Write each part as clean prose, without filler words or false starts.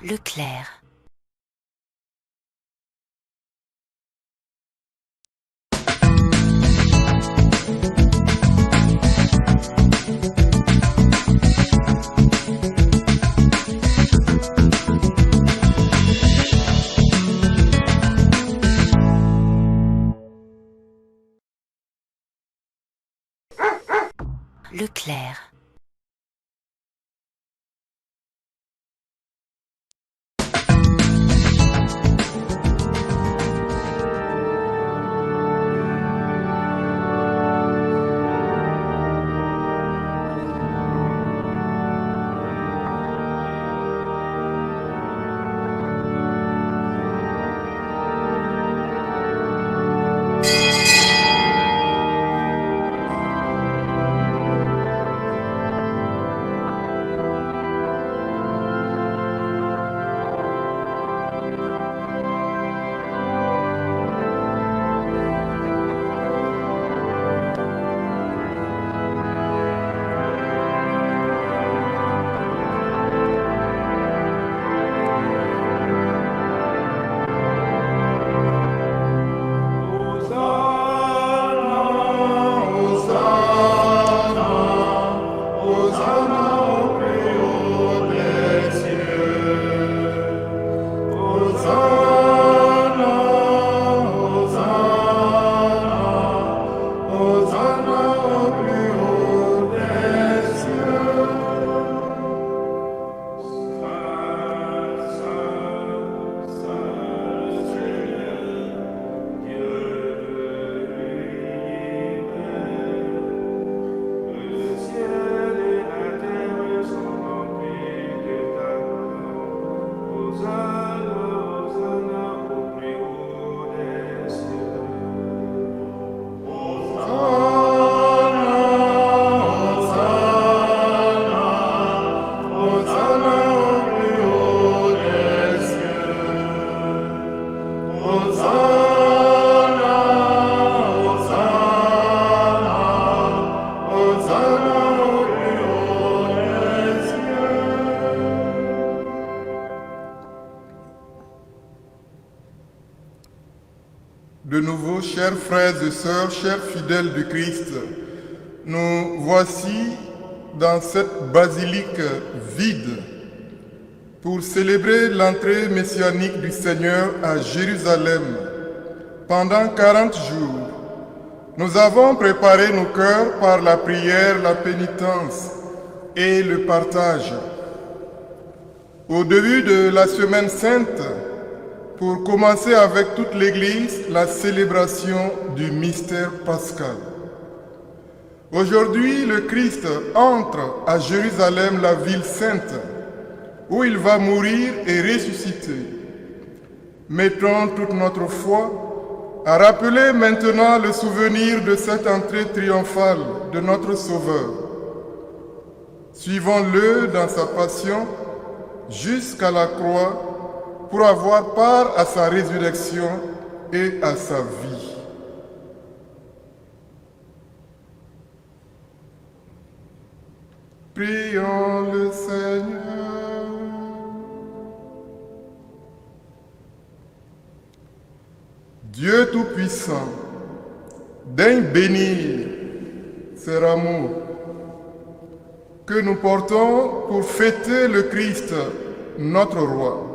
Leclerc. Leclerc. De nouveau, chers frères et sœurs, chers fidèles du Christ, nous voici dans cette basilique vide pour célébrer l'entrée messianique du Seigneur à Jérusalem. Pendant 40 jours, nous avons préparé nos cœurs par la prière, la pénitence et le partage. Au début de la Semaine Sainte, pour commencer avec toute l'Église la célébration du mystère pascal. Aujourd'hui, le Christ entre à Jérusalem, la ville sainte, où il va mourir et ressusciter. Mettons toute notre foi à rappeler maintenant le souvenir de cette entrée triomphale de notre Sauveur. Suivons-le dans sa passion jusqu'à la croix pour avoir part à sa résurrection et à sa vie. Prions le Seigneur. Dieu Tout-Puissant, daigne bénir ces rameaux que nous portons pour fêter le Christ, notre Roi.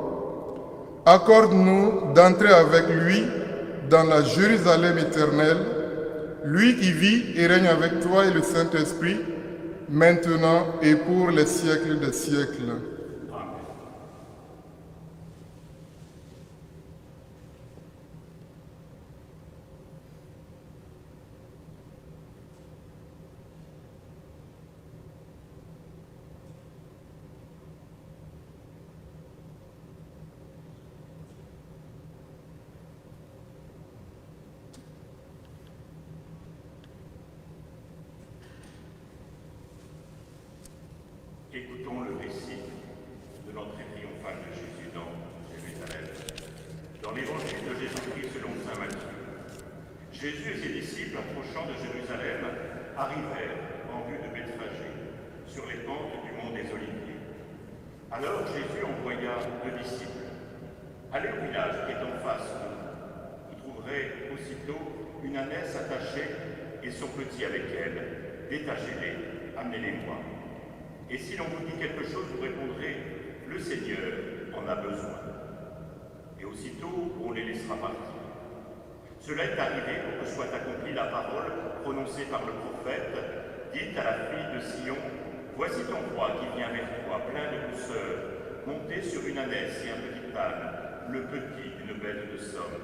Accorde-nous d'entrer avec lui dans la Jérusalem éternelle, lui qui vit et règne avec toi et le Saint-Esprit, maintenant et pour les siècles des siècles. Amen. Écoutons le récit de l'entrée triomphale de Jésus dans Jérusalem. Dans l'évangile de Jésus-Christ selon saint Matthieu, Jésus et ses disciples, approchant de Jérusalem, arrivèrent en vue de Bethphagée, sur les pentes du mont des Oliviers. Alors Jésus envoya 2 disciples. Allez au village qui est en face de vous. Vous trouverez aussitôt une ânesse attachée et son petit avec elle. Détachez-les, amenez-les-moi. Et si l'on vous dit quelque chose, vous répondrez, le Seigneur en a besoin. Et aussitôt, on les laissera partir. Cela est arrivé pour que soit accomplie la parole prononcée par le prophète. Dites à la fille de Sion, voici ton roi qui vient vers toi, plein de douceur, monté sur une ânesse et un petit âne, le petit d'une bête de somme.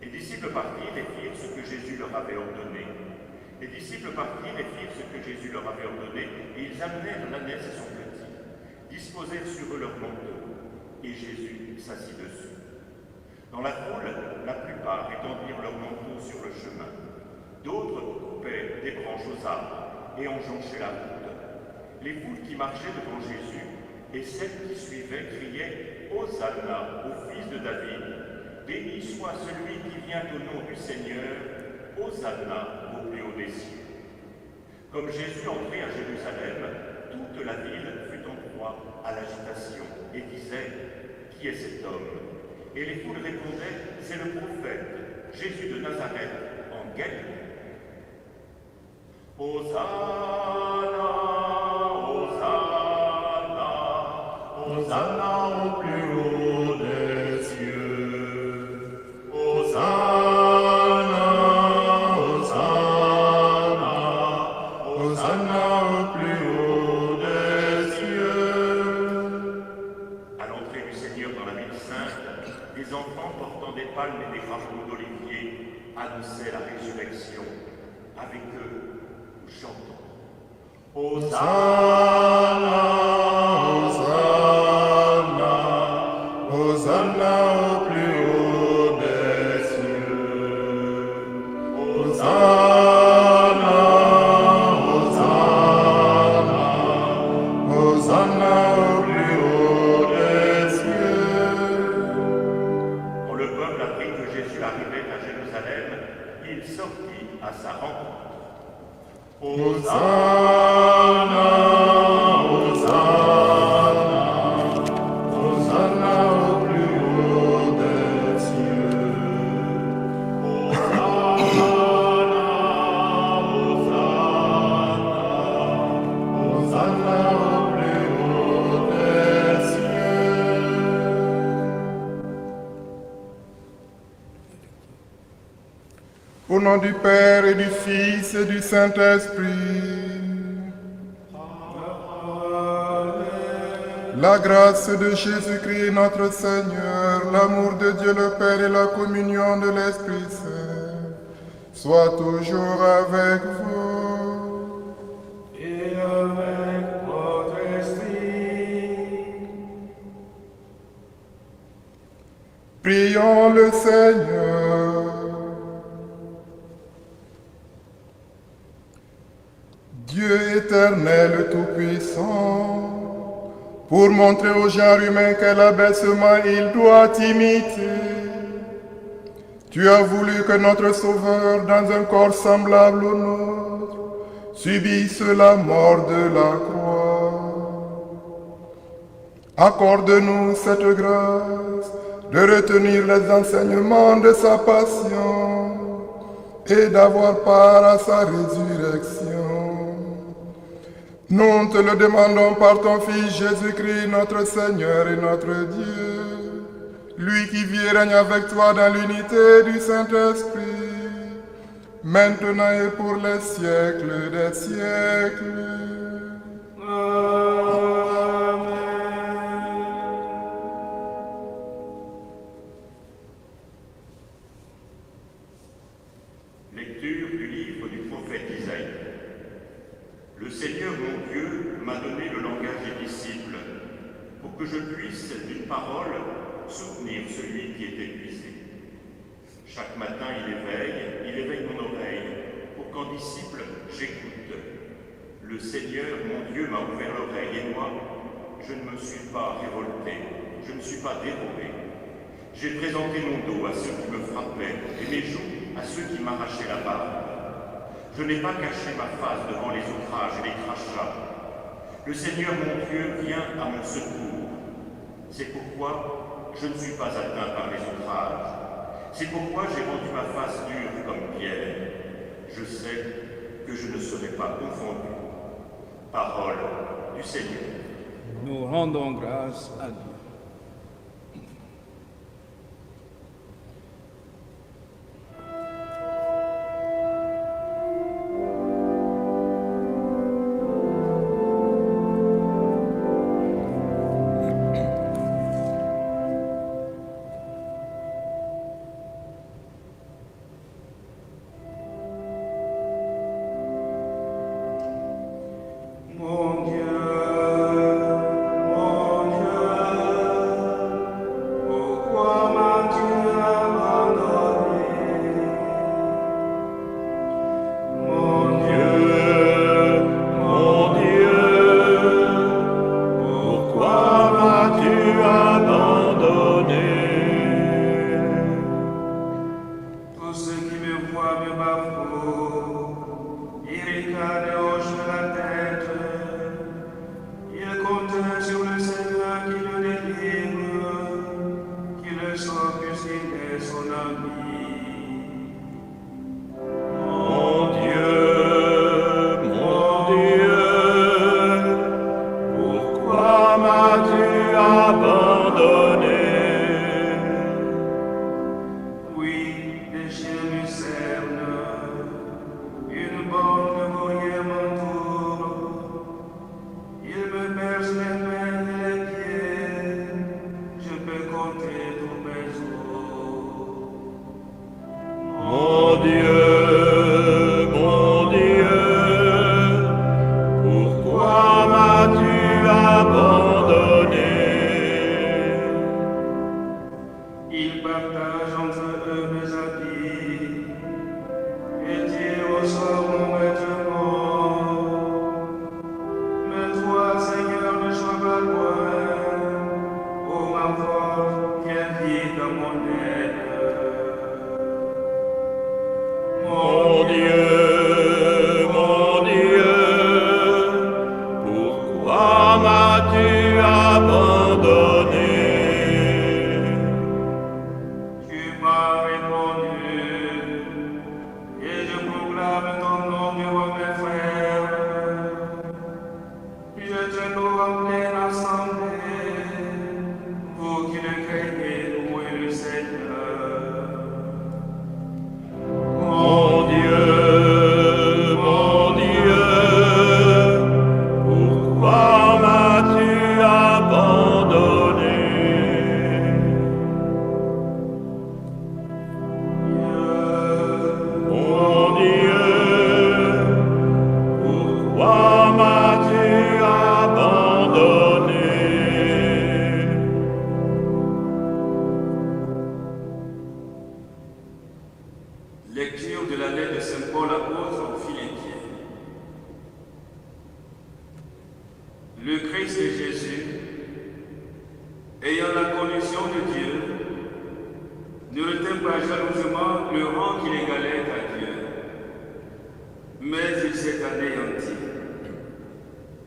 Les disciples partirent et firent ce que Jésus leur avait ordonné. Les disciples partirent et firent ce que Jésus leur avait ordonné, et ils amenèrent l'ânesse et son petit, disposèrent sur eux leurs manteaux, et Jésus s'assit dessus. Dans la foule, la plupart étendirent leurs manteaux sur le chemin. D'autres coupaient des branches aux arbres et enjonchaient la route. Les foules qui marchaient devant Jésus et celles qui suivaient criaient « Hosanna au fils de David ! Béni soit celui qui vient au nom du Seigneur, Hosanna au plus haut des cieux. » Comme Jésus entrait à Jérusalem, toute la ville fut en proie à l'agitation et disait « Qui est cet homme ?» Et les foules répondaient, c'est le prophète, Jésus de Nazareth, en Galilée. Hosanna, Hosanna, Hosanna au plus haut des cieux. Hosanna, Hosanna, Hosanna au plus haut des cieux. À l'entrée du Seigneur dans la ville sainte, des enfants portant des palmes et des rameaux d'olivier annonçaient la résurrection. Avec eux, nous chantons. Hosanna, Hosanna, Hosanna au plus haut des cieux. Hosanna, Hosanna, Hosanna au plus haut des cieux. Quand le peuple apprit que Jésus arrivait à Jérusalem, il sortit à sa rencontre. Hosanna, Hosanna, Hosanna au plus haut des cieux. Hosanna, Hosanna, Hosanna au plus haut des cieux. Au nom du Père et du Fils et du Saint-Esprit. La grâce de Jésus-Christ notre Seigneur, l'amour de Dieu le Père et la communion de l'Esprit Saint soient toujours avec vous. Et avec votre esprit. Prions le Seigneur. Dieu éternel tout-puissant, pour montrer au genre humain quel abaissement il doit imiter, tu as voulu que notre Sauveur, dans un corps semblable au nôtre, subisse la mort de la croix. Accorde-nous cette grâce de retenir les enseignements de sa passion et d'avoir part à sa résurrection. Nous te le demandons par ton Fils Jésus-Christ, notre Seigneur et notre Dieu, lui qui vit et règne avec toi dans l'unité du Saint-Esprit, maintenant et pour les siècles des siècles. Amen. Lecture du livre du prophète Isaïe. Le Seigneur mon Dieu m'a donné le langage des disciples pour que je puisse, d'une parole, soutenir celui qui est épuisé. Chaque matin il éveille mon oreille pour qu'en disciple j'écoute. Le Seigneur mon Dieu m'a ouvert l'oreille et moi, je ne me suis pas révolté, je ne suis pas dérobé. J'ai présenté mon dos à ceux qui me frappaient et mes joues à ceux qui m'arrachaient la barbe. Je n'ai pas caché ma face devant les outrages et les crachats. Le Seigneur mon Dieu vient à mon secours. C'est pourquoi je ne suis pas atteint par les outrages. C'est pourquoi j'ai rendu ma face dure comme pierre. Je sais que je ne serai pas confondu. Parole du Seigneur. Nous rendons grâce à Dieu. Mon Dieu, pourquoi m'as-tu abandonné? Mon Dieu, pourquoi m'as-tu abandonné? Tous ceux qui me voient me bafouent, ils ricanent et hochent la tête. Ils comptent sur le Seigneur qui le délivre, qui le sauve puisqu'il est son ami. Mon Dieu, pourquoi m'as-tu abandonné? Oui, des chiens me cernent, une bande de volières m'entoure. Il me perce les mains et les pieds, je peux compter tous mes os. Mon Dieu, pourquoi m'as-tu abandonné? Ils partagent entre eux mes habits, et tirent au sort mon vêtement. Mais toi, Seigneur, ne sois pas loin, ô ma force, viens vite à mon aide. Mon Dieu, pourquoi m'as-tu abandonné? Tu m'as répondu, et je proclame ton nom devant mes frères. Je te loue en pleine assemblée, vous qui le craignez, louez le Seigneur. Mon Dieu, pourquoi m'as-tu abandonné? Mon Dieu, pourquoi m'as-tu abandonné? Lecture de la lettre de Saint Paul apôtre aux Philippiens. Le Christ Jésus, ayant la condition de Dieu, ne retint pas jalousement le rang qu'il égalait à Dieu, mais il s'est anéanti,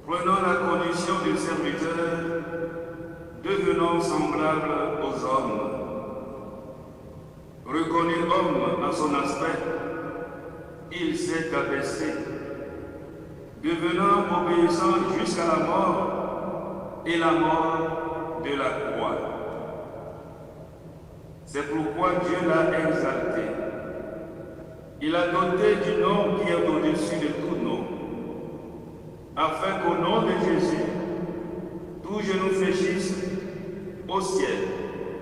prenant la condition de serviteur, devenant semblable aux hommes. Reconnu homme à son aspect, il s'est abaissé, devenant obéissant jusqu'à la mort et la mort de la croix. C'est pourquoi Dieu l'a exalté. Il a doté du nom qui est au-dessus de tout nom, afin qu'au nom de Jésus, tout genou fléchisse au ciel,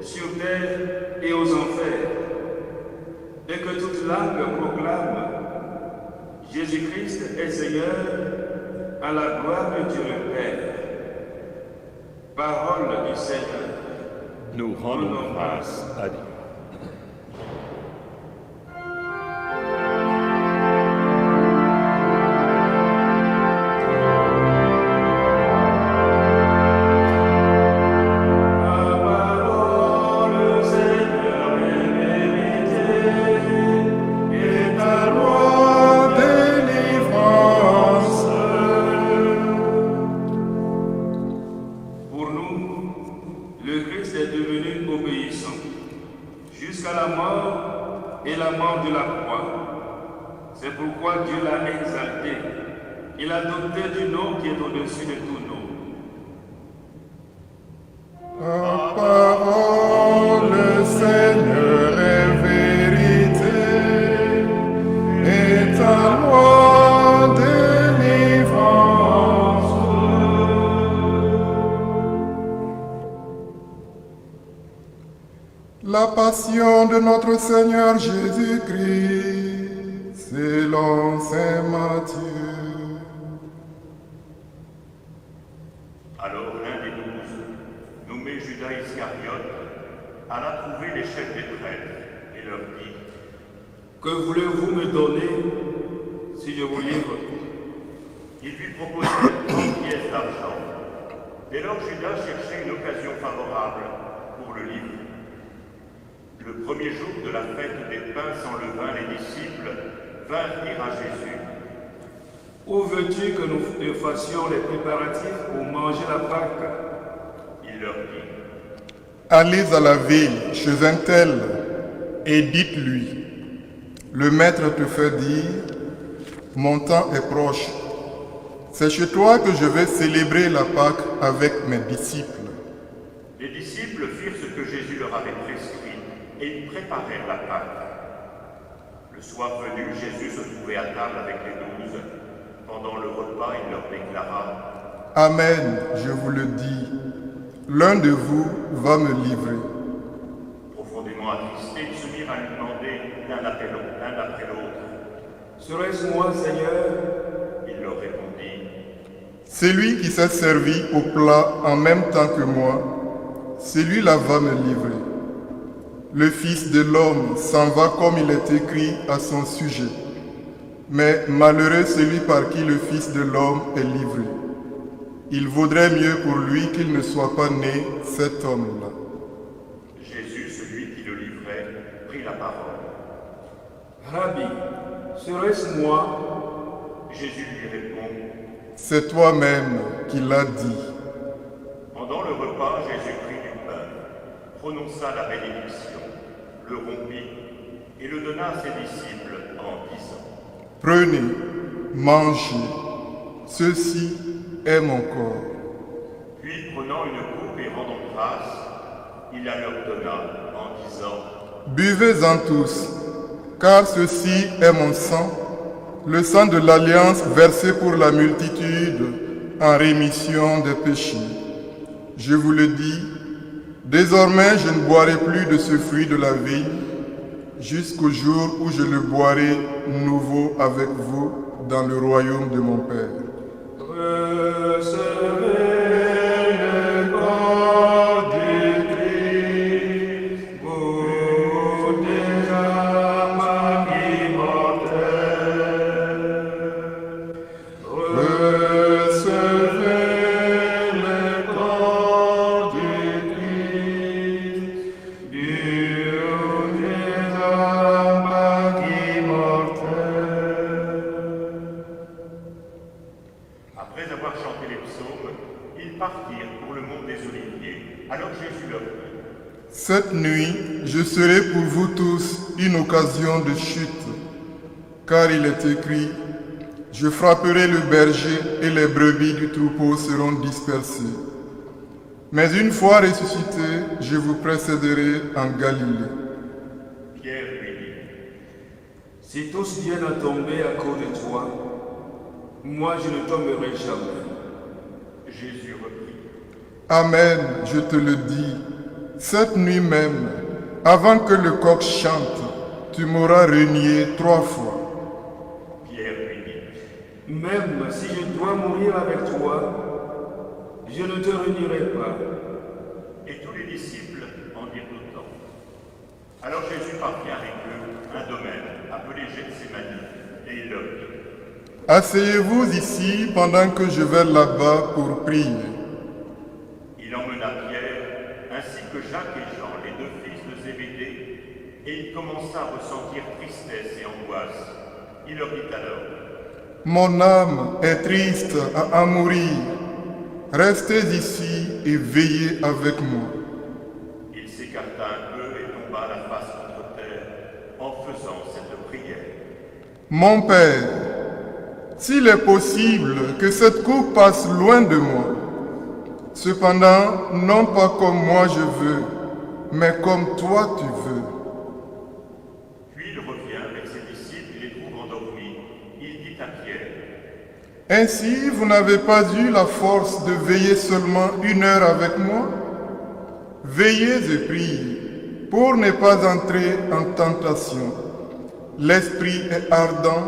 sur terre et aux enfers, et que toute langue proclame Jésus-Christ est Seigneur, à la gloire de Dieu le Père. Parole du Seigneur. Nous rendons grâce à Dieu. jusqu'à la mort et la mort de la croix. C'est pourquoi Dieu l'a exalté. Il a doté du nom qui est au-dessus de tout nom. Ta parole, Seigneur, est vérité, et ta loi délivrance. La passion de notre Seigneur Jésus-Christ, selon saint Matthieu. Alors l'un des 12, nommé Judas Iscariote, alla trouver les chefs des prêtres et leur dit: Que voulez-vous me donner si je vous livre? Ils lui proposèrent 30 pièces d'argent. Dès lors, Judas cherchait une occasion favorable pour le livrer. Le premier jour de la fête des pains sans levain, les disciples vinrent dire à Jésus: Où veux-tu que nous fassions les préparatifs pour manger la Pâque? Il leur dit: Allez à la ville chez un tel et dites-lui, le maître te fait dire, mon temps est proche. C'est chez toi que je vais célébrer la Pâque avec mes disciples. Les disciples firent ce que Jésus leur avait prescrit et ils préparèrent la Pâque. Le soir venu, Jésus se trouvait à table avec les 12. Pendant le repas, il leur déclara: Amen, je vous le dis, l'un de vous va me livrer. Profondément attristés, ils se mirent à lui demander l'un après l'autre. Serait-ce moi, Seigneur? Il leur répondit: Celui qui s'est servi au plat en même temps que moi, celui-là va me livrer. Le Fils de l'homme s'en va comme il est écrit à son sujet. Mais malheureux celui par qui le Fils de l'homme est livré. Il vaudrait mieux pour lui qu'il ne soit pas né, cet homme-là. Jésus, celui qui le livrait, prit la parole. Rabbi, serait-ce moi? Jésus lui répond: C'est toi-même qui l'as dit. Pendant le repas, Jésus prit du pain, prononça la bénédiction, le rompit et le donna à ses disciples en disant: Prenez, mangez, ceci est mon corps. Puis, prenant une coupe et rendant grâce, il la leur donna en disant: Buvez-en tous, car ceci est mon sang, le sang de l'alliance versé pour la multitude en rémission des péchés. Je vous le dis, désormais je ne boirai plus de ce fruit de la vigne, jusqu'au jour où je le boirai nouveau avec vous dans le royaume de mon Père. Recevez le corps du Christ, goûtez à ma vie mortelle. Recevez le corps du Christ, goûtez à ma vie mortelle. Après avoir chanté les psaumes, ils partirent pour le mont des Oliviers. Alors Jésus leur dit: Cette nuit, je serai pour vous tous une occasion de chute, car il est écrit, je frapperai le berger et les brebis du troupeau seront dispersées. Mais une fois ressuscité, je vous précéderai en Galilée. Pierre lui dit: Si tous viennent à tomber à cause de toi, moi je ne tomberai jamais. Jésus reprit: Amen, je te le dis, cette nuit même, avant que le coq chante, tu m'auras renié 3 fois. Pierre lui dit: Même si je dois mourir avec toi, je ne te renierai pas. Et tous les disciples en dirent autant. Alors Jésus partit avec eux un domaine appelé Gethsémani, et il leur dit: Asseyez-vous ici pendant que je vais là-bas pour prier. Il emmena Pierre, ainsi que Jacques et Jean, les 2 fils de Zébédée, et il commença à ressentir tristesse et angoisse. Il leur dit alors: Mon âme est triste à mourir. Restez ici et veillez avec moi. Il s'écarta un peu et tomba la face prière. Mon Père, s'il est possible que cette coupe passe loin de moi, cependant, non pas comme moi je veux, mais comme toi tu veux. Puis il revient avec ses disciples, il les trouve endormis. Il dit à Pierre, Ainsi, vous n'avez pas eu la force de veiller seulement 1 heure avec moi? Veillez et priez pour ne pas entrer en tentation. L'esprit est ardent,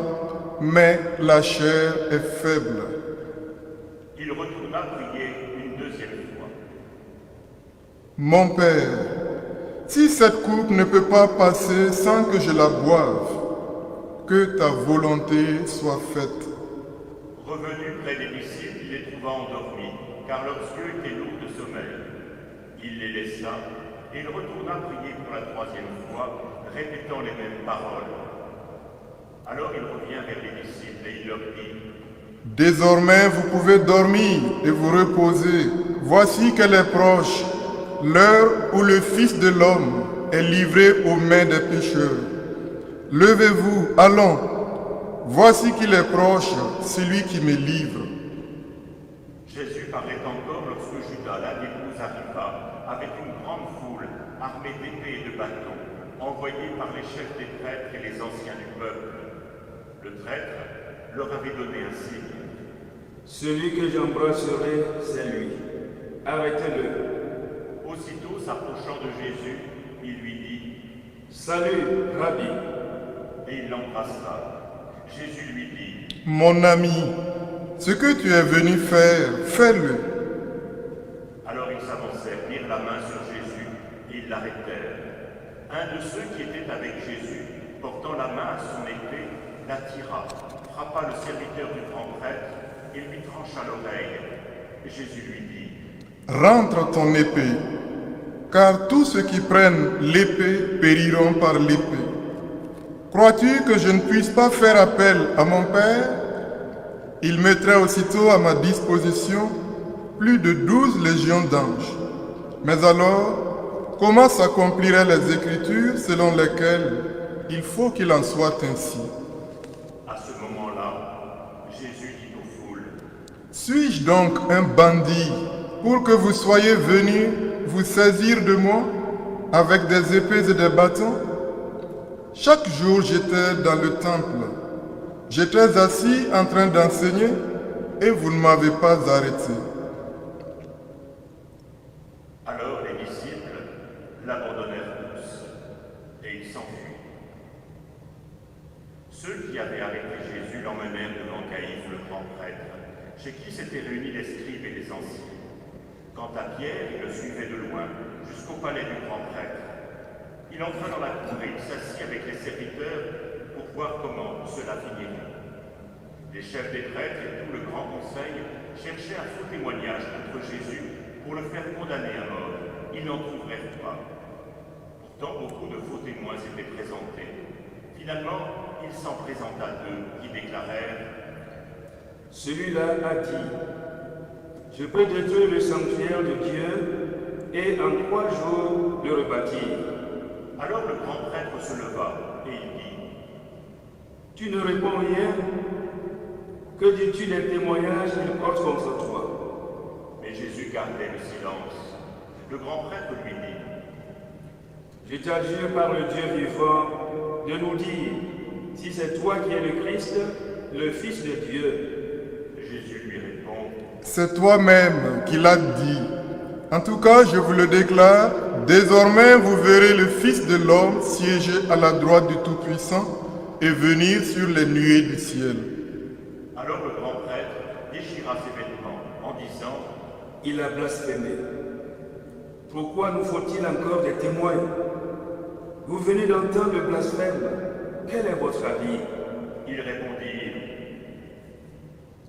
mais la chair est faible. il retourna prier une deuxième fois. Mon Père, si cette coupe ne peut pas passer sans que je la boive, que ta volonté soit faite. Revenu près des disciples, il les trouva endormis, car leurs yeux étaient lourds de sommeil. Il les laissa et il retourna prier pour la 3e fois, répétant les mêmes paroles. Alors il revient vers les disciples et il leur dit, Désormais, vous pouvez dormir et vous reposer. Voici qu'elle est proche, l'heure où le Fils de l'homme est livré aux mains des pécheurs. Levez-vous, allons. Voici qu'il est proche, celui qui me livre. Jésus parlait encore lorsque Judas, l'un des 12, arriva, avec une grande foule, armée d'épées et de bâtons, envoyés par les chefs des prêtres et les anciens du peuple. Le prêtre leur avait donné un signe. Celui que j'embrasserai, c'est lui. Arrêtez-le. Aussitôt s'approchant de Jésus, il lui dit, Salut, Rabbi. et il l'embrassa. Jésus lui dit, Mon ami, ce que tu es venu faire, fais-le. alors ils s'avancèrent, mirent la main sur Jésus et ils l'arrêtèrent. Un de ceux qui étaient avec Jésus, portant la main à son épée, l'attira, frappa le serviteur du grand prêtre et lui trancha l'oreille. Jésus lui dit, Rentre ton épée, car tous ceux qui prennent l'épée périront par l'épée. Crois-tu que je ne puisse pas faire appel à mon Père? Il mettrait aussitôt à ma disposition plus de 12 légions d'anges. Mais alors, comment s'accompliraient les Écritures selon lesquelles il faut qu'il en soit ainsi? à ce moment-là, Jésus dit aux foules, Suis-je donc un bandit pour que vous soyez venus vous saisir de moi avec des épées et des bâtons? Chaque jour j'étais dans le temple. J'étais assis en train d'enseigner et vous ne m'avez pas arrêté. alors les disciples l'abandonnèrent tous et ils s'enfuirent. Ceux qui avaient arrêté Jésus l'emmenèrent devant Caïphe le grand prêtre, chez qui s'étaient réunis les scribes et les anciens. Quant à Pierre, il le suivait de loin jusqu'au palais du grand prêtre. Il entra dans la cour et il s'assit avec les serviteurs pour voir comment cela finirait. Les chefs des prêtres et tout le grand conseil cherchaient un faux témoignage contre Jésus pour le faire condamner à mort. Ils n'en trouvèrent pas. Pourtant, beaucoup de faux témoins s'étaient présentés. Finalement, il s'en présenta 2 qui déclarèrent « Celui-là a dit, je peux détruire le sanctuaire de Dieu et en 3 jours le rebâtir. Alors le grand prêtre se leva et il dit « Tu ne réponds rien. Que dis-tu des témoignages qu'il porte contre toi? » Mais Jésus gardait le silence. Le grand prêtre lui dit « Je t'adjure par le Dieu vivant de nous dire si c'est toi qui es le Christ, le Fils de Dieu. » Jésus lui répond « C'est toi-même qui l'as dit. En tout cas, je vous le déclare, désormais vous verrez le Fils de l'homme siéger à la droite du Tout-Puissant et venir sur les nuées du ciel. » Alors le grand prêtre déchira ses vêtements en disant « Il a blasphémé. Pourquoi nous faut-il encore des témoins? Vous venez d'entendre le blasphème. Quel est votre avis? » Ils répondirent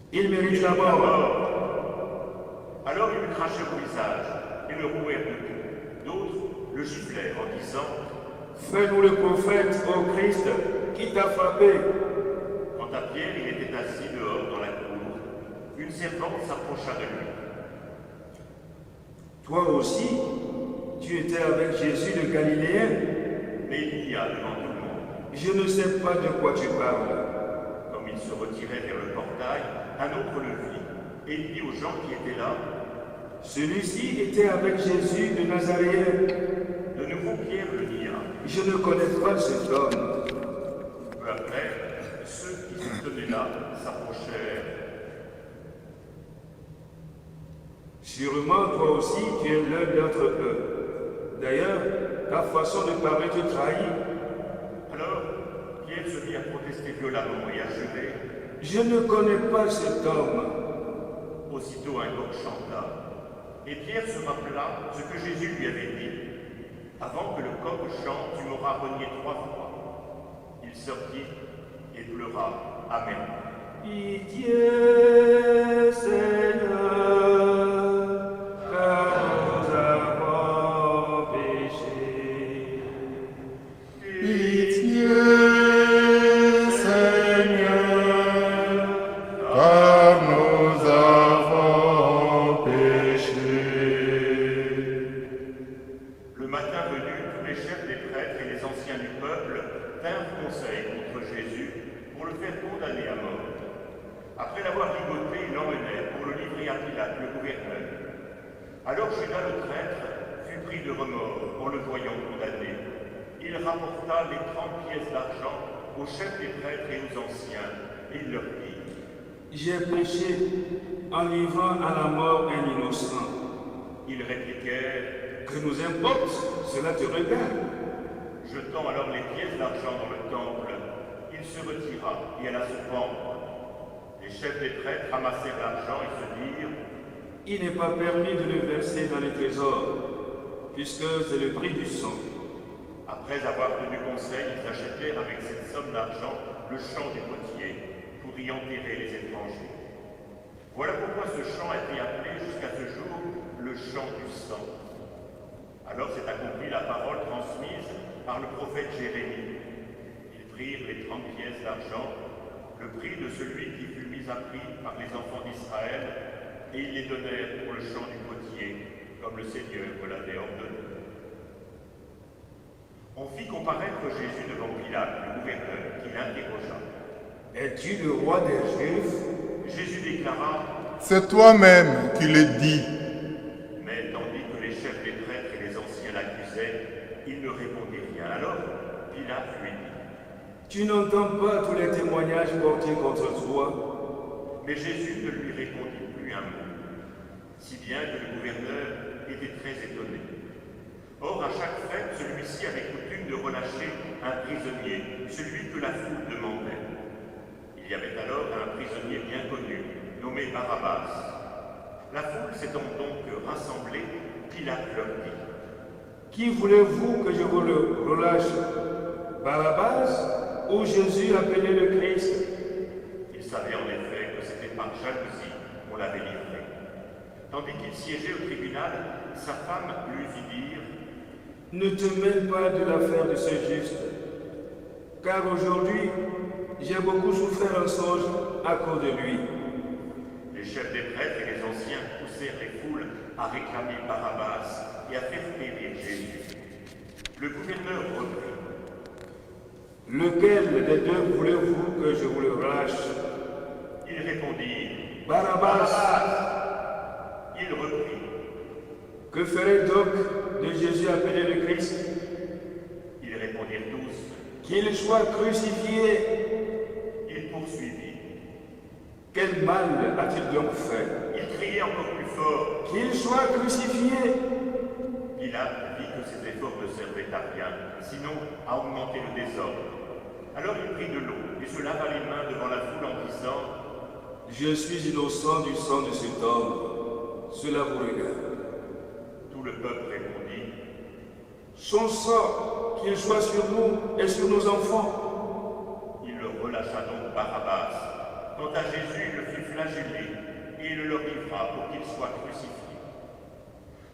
« Il mérite la « La mort. mort !» Alors ils lui crachèrent au visage et le rouèrent de coups. D'autres le giflèrent en disant « Fais-nous le prophète, ô Christ, qui t'a frappé. » Quant à Pierre, il était assis dehors dans la cour. Une servante s'approcha de lui. « Toi aussi, tu étais avec Jésus le Galiléen. » Mais il nia devant tout le monde. Je ne sais pas de quoi tu parles. Comme il se retirait vers le portail, un autre le vit, et il dit aux gens qui étaient là, Celui-ci était avec Jésus de Nazareth. de nouveau Pierre le nia. Je ne connais pas cet homme. Peu après, ceux qui se tenaient là s'approchèrent. Sûrement toi aussi tu es l'un d'entre eux. D'ailleurs, ta façon de parler te trahit. Alors, Pierre se mit à protester violemment et à jurer. Je ne connais pas cet homme. Aussitôt un coq chanta. Et Pierre se rappela ce que Jésus lui avait dit. Avant que le coq chante, tu m'auras renié 3 fois. Il sortit et pleura amèrement. Pitié, Seigneur, car nous avons péché. Pitié, Seigneur, car nous avons péché. Le matin venu, tous les chefs des prêtres et les anciens du peuple tinrent conseil contre Jésus pour le faire condamner à mort. Après l'avoir ligoté, ils l'emmenèrent pour le livrer à Pilate, le gouverneur. Alors Judas le traître fut pris de remords en le voyant condamné. Il rapporta les 30 pièces d'argent aux chefs des prêtres et aux anciens, et il leur dit, J'ai péché en livrant à la mort un innocent. ils répliquèrent, Que nous importe, cela te regarde. jetant alors les pièces d'argent dans le temple, il se retira et alla se pendre. Les chefs des prêtres ramassèrent l'argent et se dirent, Il n'est pas permis de le verser dans les trésors, puisque c'est le prix du sang. après avoir tenu conseil, ils achetèrent avec cette somme d'argent le champ des potiers pour y enterrer les étrangers. Voilà pourquoi ce champ a été appelé jusqu'à ce jour le champ du sang. Alors s'est accomplie la parole transmise par le prophète Jérémie. Ils prirent les 30 pièces d'argent, le prix de celui qui fut mis à prix par les enfants d'Israël, et ils les donnèrent pour le champ du potier, comme le Seigneur me l'avait ordonné. On fit comparaître Jésus devant Pilate, le gouverneur, qui l'interrogea. Es-tu le roi des Juifs? Jésus déclara, C'est toi-même qui le dis. mais tandis que les chefs des prêtres et les anciens l'accusaient, il ne répondit rien. Alors Pilate lui dit, Tu n'entends pas tous les témoignages portés contre toi? mais Jésus ne lui répondit plus un mot, si bien que le gouverneur était très étonné. Or, à chaque fête, celui-ci avait coutume de relâcher un prisonnier, celui que la foule demandait. Il y avait alors un prisonnier bien connu, nommé Barabbas. La foule s'étant donc rassemblée, Pilate leur dit, Qui voulez-vous que je vous le relâche? Barabbas ou Jésus appelé le Christ? il savait en effet que c'était par jalousie qu'on l'avait livré. Tandis qu'il siégeait au tribunal, sa femme lui fit dire, Ne te mêle pas de l'affaire de ce juste, car aujourd'hui j'ai beaucoup souffert en songe à cause de lui. les chefs des prêtres et les anciens poussèrent les foules à réclamer Barabbas et à faire périr Jésus. Le gouverneur reprit, Lequel des deux voulez-vous que je vous le relâche? il répondit, Barabbas! il reprit, Que ferait donc de Jésus appelé le Christ? ils répondirent tous, Qu'il soit crucifié! il poursuivit, Quel mal a-t-il donc fait? il criait encore plus fort. Qu'il soit crucifié! Pilate vit que ses efforts ne servaient à rien, sinon à augmenter le désordre. Alors il prit de l'eau et se lava les mains devant la foule en disant, Je suis innocent du sang de cet homme. Cela vous regarde. tout le peuple répondit, Son sang, qu'il soit sur nous et sur nos enfants. il leur relâcha donc Barabbas. Quant à Jésus, il le fit flageller et il le leur livra pour qu'il soit crucifié.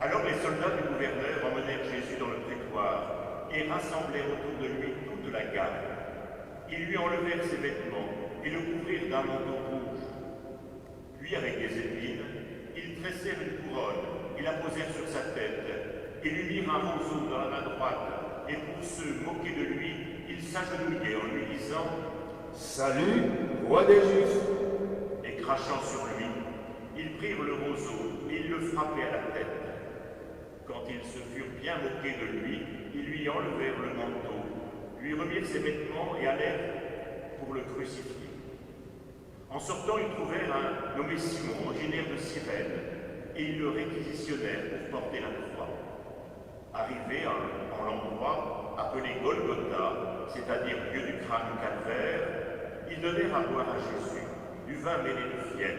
Alors les soldats du gouverneur emmenèrent Jésus dans le prétoire et rassemblèrent autour de lui toute la garde. Ils lui enlevèrent ses vêtements et le couvrirent d'un manteau rouge. Puis avec des épines, ils tressèrent une couronne et la posèrent sur sa tête et lui mirent un roseau dans la main droite. Et pour se moquer de lui, ils Ils s'agenouillaient en lui disant « Salut, roi des Juifs !» Et crachant sur lui, ils prirent le roseau et ils le frappaient à la tête. Quand ils se furent bien moqués de lui, ils lui enlevèrent le manteau, lui remirent ses vêtements et allèrent pour le crucifier. En sortant, ils trouvèrent un nommé Simon, originaire de Cyrène, et ils le réquisitionnèrent pour porter la croix. Arrivés en l'endroit appelé Golgotha, c'est-à-dire lieu du crâne calvaire, ils donnèrent à boire à Jésus du vin mêlé de fiel.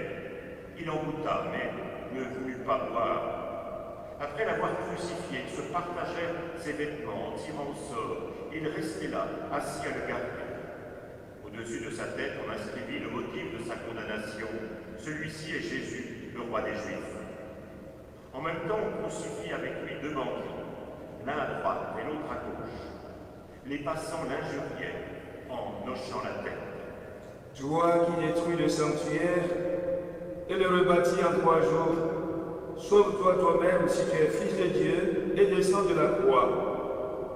Il en goûta, mais ne voulut pas boire. Après l'avoir crucifié, ils se partagèrent ses vêtements en tirant au sort. Il restait là, assis à le garder. Au-dessus de sa tête, on inscrivit le motif de sa condamnation. Celui-ci est Jésus, le roi des Juifs. En même temps, on crucifie avec lui deux bandits, l'un à droite et l'autre à gauche. Les passants l'injuriaient en hochant la tête. Toi qui détruis le sanctuaire et le rebâtis en 3 jours, sauve-toi toi-même si tu es fils de Dieu et descends de la croix.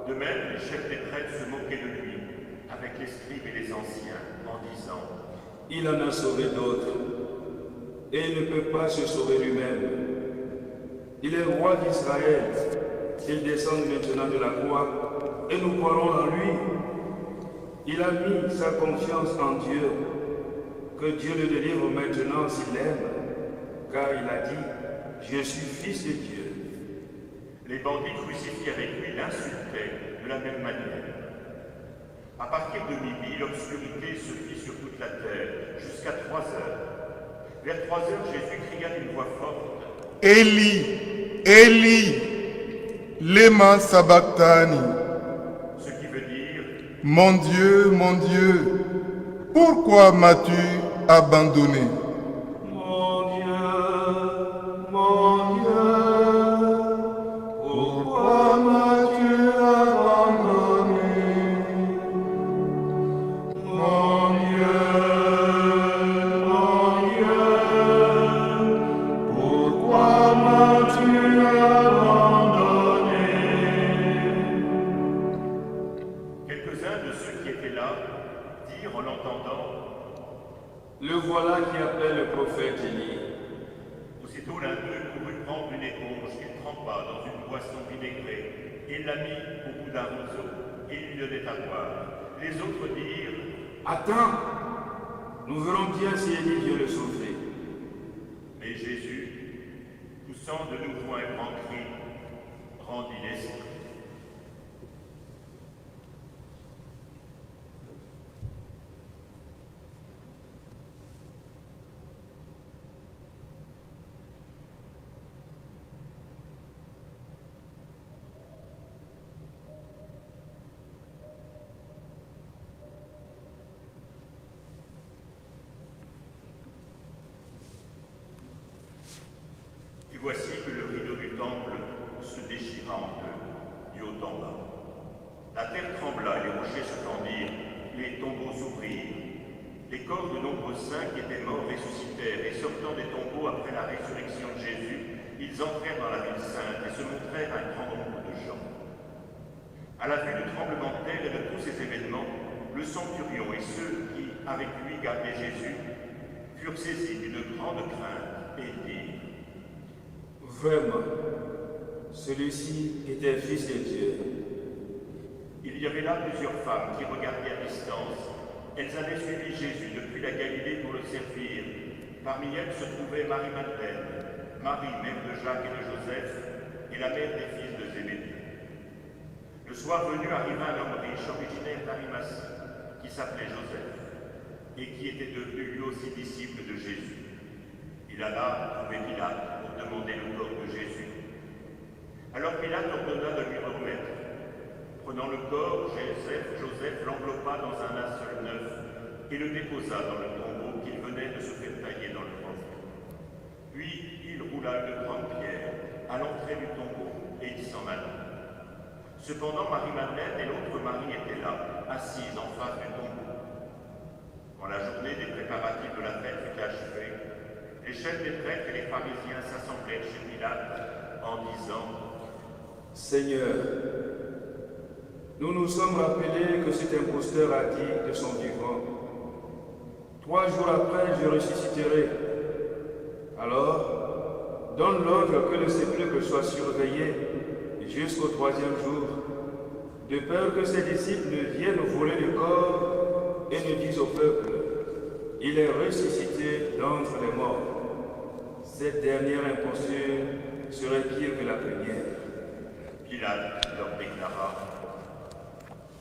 De même, les chefs des prêtres se moquaient de lui, avec les scribes et les anciens, en disant « Il en a sauvé d'autres, et il ne peut pas se sauver lui-même. Il est roi d'Israël, il descend maintenant de la croix, et nous croirons en lui. Il a mis sa confiance en Dieu, que Dieu le délivre maintenant s'il l'aime, car il a dit, je suis fils de Dieu. » Les bandits crucifiés avec lui l'insultaient de la même manière. À partir de midi, l'obscurité se fit sur toute la terre, jusqu'à 3 heures. Vers 3 heures, Jésus cria d'une voix forte, « Eli, Eli, lema sabachthani » ce qui veut dire « Mon Dieu, pourquoi m'as-tu abandonné? » Mon Dieu, pourquoi m'as-tu abandonné? Mon Dieu, pourquoi m'as-tu abandonné? Quelques-uns de ceux qui étaient là dirent en l'entendant, « Le voilà qui appelle le prophète Élie. » aussitôt l'un d'eux courut prendre une éponge qu'il trempa dans une boisson vinaigrée et l'a mis au bout d'un roseau et il lui donnait à boire. Les autres dirent, « Attends, nous verrons bien si Élie vient le sauver. » mais Jésus, poussant de nouveau un grand cri, rendit l'esprit. Et voici que le rideau du temple se déchira en deux, du haut en bas. La terre trembla, les rochers se tendirent, les tombeaux s'ouvrirent. Les corps de nombreux saints qui étaient morts ressuscitèrent, et sortant des tombeaux après la résurrection de Jésus, ils entrèrent dans la ville sainte et se montrèrent un grand nombre de gens. À la vue du tremblement de terre et de tous ces événements, le centurion et ceux qui, avec lui, gardaient Jésus, furent saisis d'une grande crainte et dirent, Vraiment, celui-ci était fils de Dieu. il y avait là plusieurs femmes qui regardaient à distance. Elles avaient suivi Jésus depuis la Galilée pour le servir. Parmi elles se trouvait Marie-Madeleine, Marie, mère de Jacques et de Joseph, et la mère des fils de Zébédée. Le soir venu arriva un homme riche, originaire d'Arimathie, qui s'appelait Joseph, et qui était devenu lui aussi disciple de Jésus. Il alla trouver Pilate pour demander le corps de Jésus. Alors Pilate ordonna de lui remettre. Prenant le corps, Joseph l'enveloppa dans un linceul neuf et le déposa dans le tombeau qu'il venait de se faire tailler dans le roc. Puis il roula une grande pierre à l'entrée du tombeau et il s'en alla. Cependant, Marie-Madeleine et l'autre Marie étaient là, assises en face du tombeau. Quand la journée des préparatifs de la fête fut achevée, les chefs des prêtres et les pharisiens s'assemblèrent chez Pilate en disant « Seigneur, nous nous sommes rappelés que cet imposteur a dit de son vivant, « 3 jours après, je ressusciterai. » Alors, donne l'ordre que le sépulcre soit surveillé jusqu'au 3e jour, de peur que ses disciples ne viennent voler le corps et ne disent au peuple, « Il est ressuscité d'entre les morts. » Cette dernière imposture serait pire que la première. Pilate leur déclara,